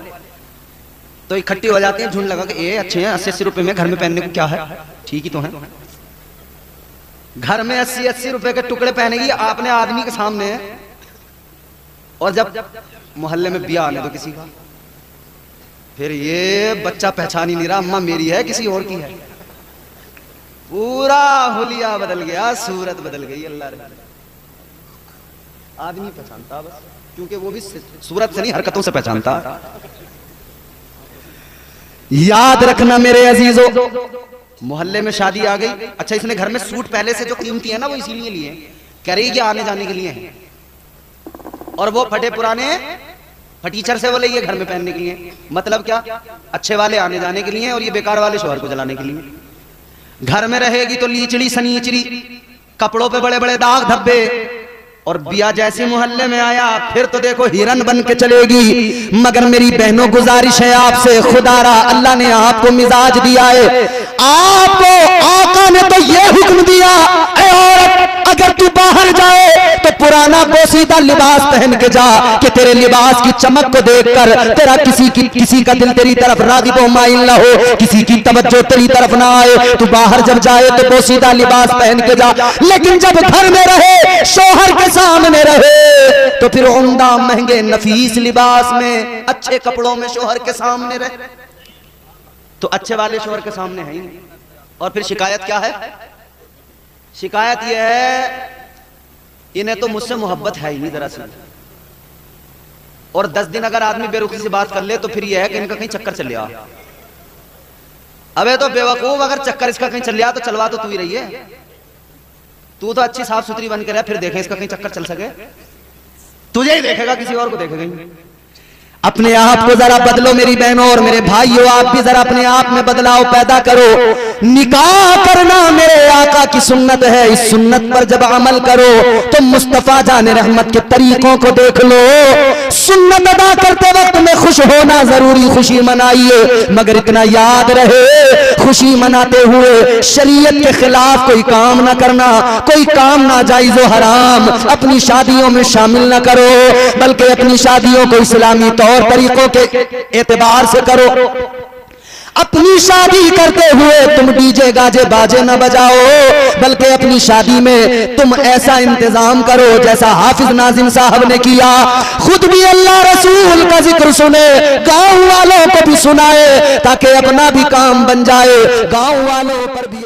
तो इकट्ठी हो जाते हैं झुंड लगा के, ये अच्छे हैं 80-80 रुपए में घर में पहनने को क्या है, ठीक ही तो है। घर में 80-80 रुपए के टुकड़े पहनेगी आपने आदमी के सामने, और जब मोहल्ले में ब्याह आने दो किसी का, फिर ये बच्चा पहचान ही नहीं रहा अम्मा मेरी है किसी और की है, पूरा हुलिया बदल गया, सूरत बदल गई। अल्लाह रे, आदमी पहचानता बस, क्योंकि वो भी सूरत से नहीं हरकतों से पहचानता। याद रखना मेरे अजीजों, मोहल्ले में शादी आ गई, अच्छा इसने घर में सूट पहले से जो कीमती है ना वो इसीलिए लिए, कह रही है कि आने जाने के लिए है, और वो फटे पुराने फटीचर से वो लिए घर में पहनने के लिए। मतलब क्या, अच्छे वाले आने जाने के लिए और ये बेकार वाले शोहर को जलाने के लिए। घर में रहेगी तो लीचड़ी सनीचड़ी, कपड़ों पे बड़े बड़े दाग धब्बे, और बिया जैसे मोहल्ले में आया फिर तो देखो हिरन बन के चलेगी। मगर मेरी बहनों गुजारिश है आपसे, खुदारा अल्लाह ने आपको मिजाज दिया है, आपको आका ने तो ये हुक्म दिया, ऐ औरत अगर तू बाहर जाए तो पुराना पोसीदा लिबास पहन के जा, कि तेरे लिबास की चमक को देखकर तेरा किसी का दिल तेरी तरफ रागिब व माइल ना हो, किसी की तवज्जो तेरी तरफ ना आए। तू बाहर जब जाए तो पोसीदा लिबास पहन के जा, लेकिन जब घर में रहे, शौहर के सामने रहे, तो फिर उम्दा महंगे नफीस लिबास में, अच्छे कपड़ों में शौहर के सामने रहे, तो अच्छे वाले शौहर के सामने है ही नहीं। और फिर शिकायत क्या है, शिकायत यह है इन्हें तो मुझसे मोहब्बत है ही नहीं दरअसल, और 10 दिन अगर आदमी बेरुखी से बात कर ले तो फिर यह है कि इनका कहीं चक्कर चल गया। अबे तो बेवकूफ, अगर चक्कर इसका कहीं चल गया तो चलवा तो तू ही रही है, तू तो अच्छी साफ सुथरी बन के रहा, फिर देखें इसका कहीं चक्कर चल सके, तुझे ही देखेगा किसी और को देखेगा ही। अपने आप को जरा बदलो मेरी बहनों और मेरे भाइयों, आप भी जरा अपने आप में बदलाव पैदा करो। निकाह करना मेरे आका की सुन्नत है, इस सुन्नत पर जब अमल करो तो मुस्तफा जाने रहमत के तरीकों को देख लो। सुन्नत अदा करते वक्त में खुश होना जरूरी, खुशी मनाइए, मगर इतना याद रहे खुशी मनाते हुए शरीयत के खिलाफ कोई काम ना करना, कोई काम नाजायज व हराम अपनी शादियों में शामिल ना करो, बल्कि अपनी शादियों को इस्लामी तौर तरीकों के एतबार से करो। अपनी शादी करते हुए तुम डीजे गाजे बाजे न बजाओ, बल्कि अपनी शादी में तुम ऐसा इंतजाम करो जैसा हाफिज नाजिम साहब ने किया, खुद भी अल्लाह रसूल का जिक्र सुने, गांव वालों को भी सुनाए, ताकि अपना भी काम बन जाए, गांव वालों पर भी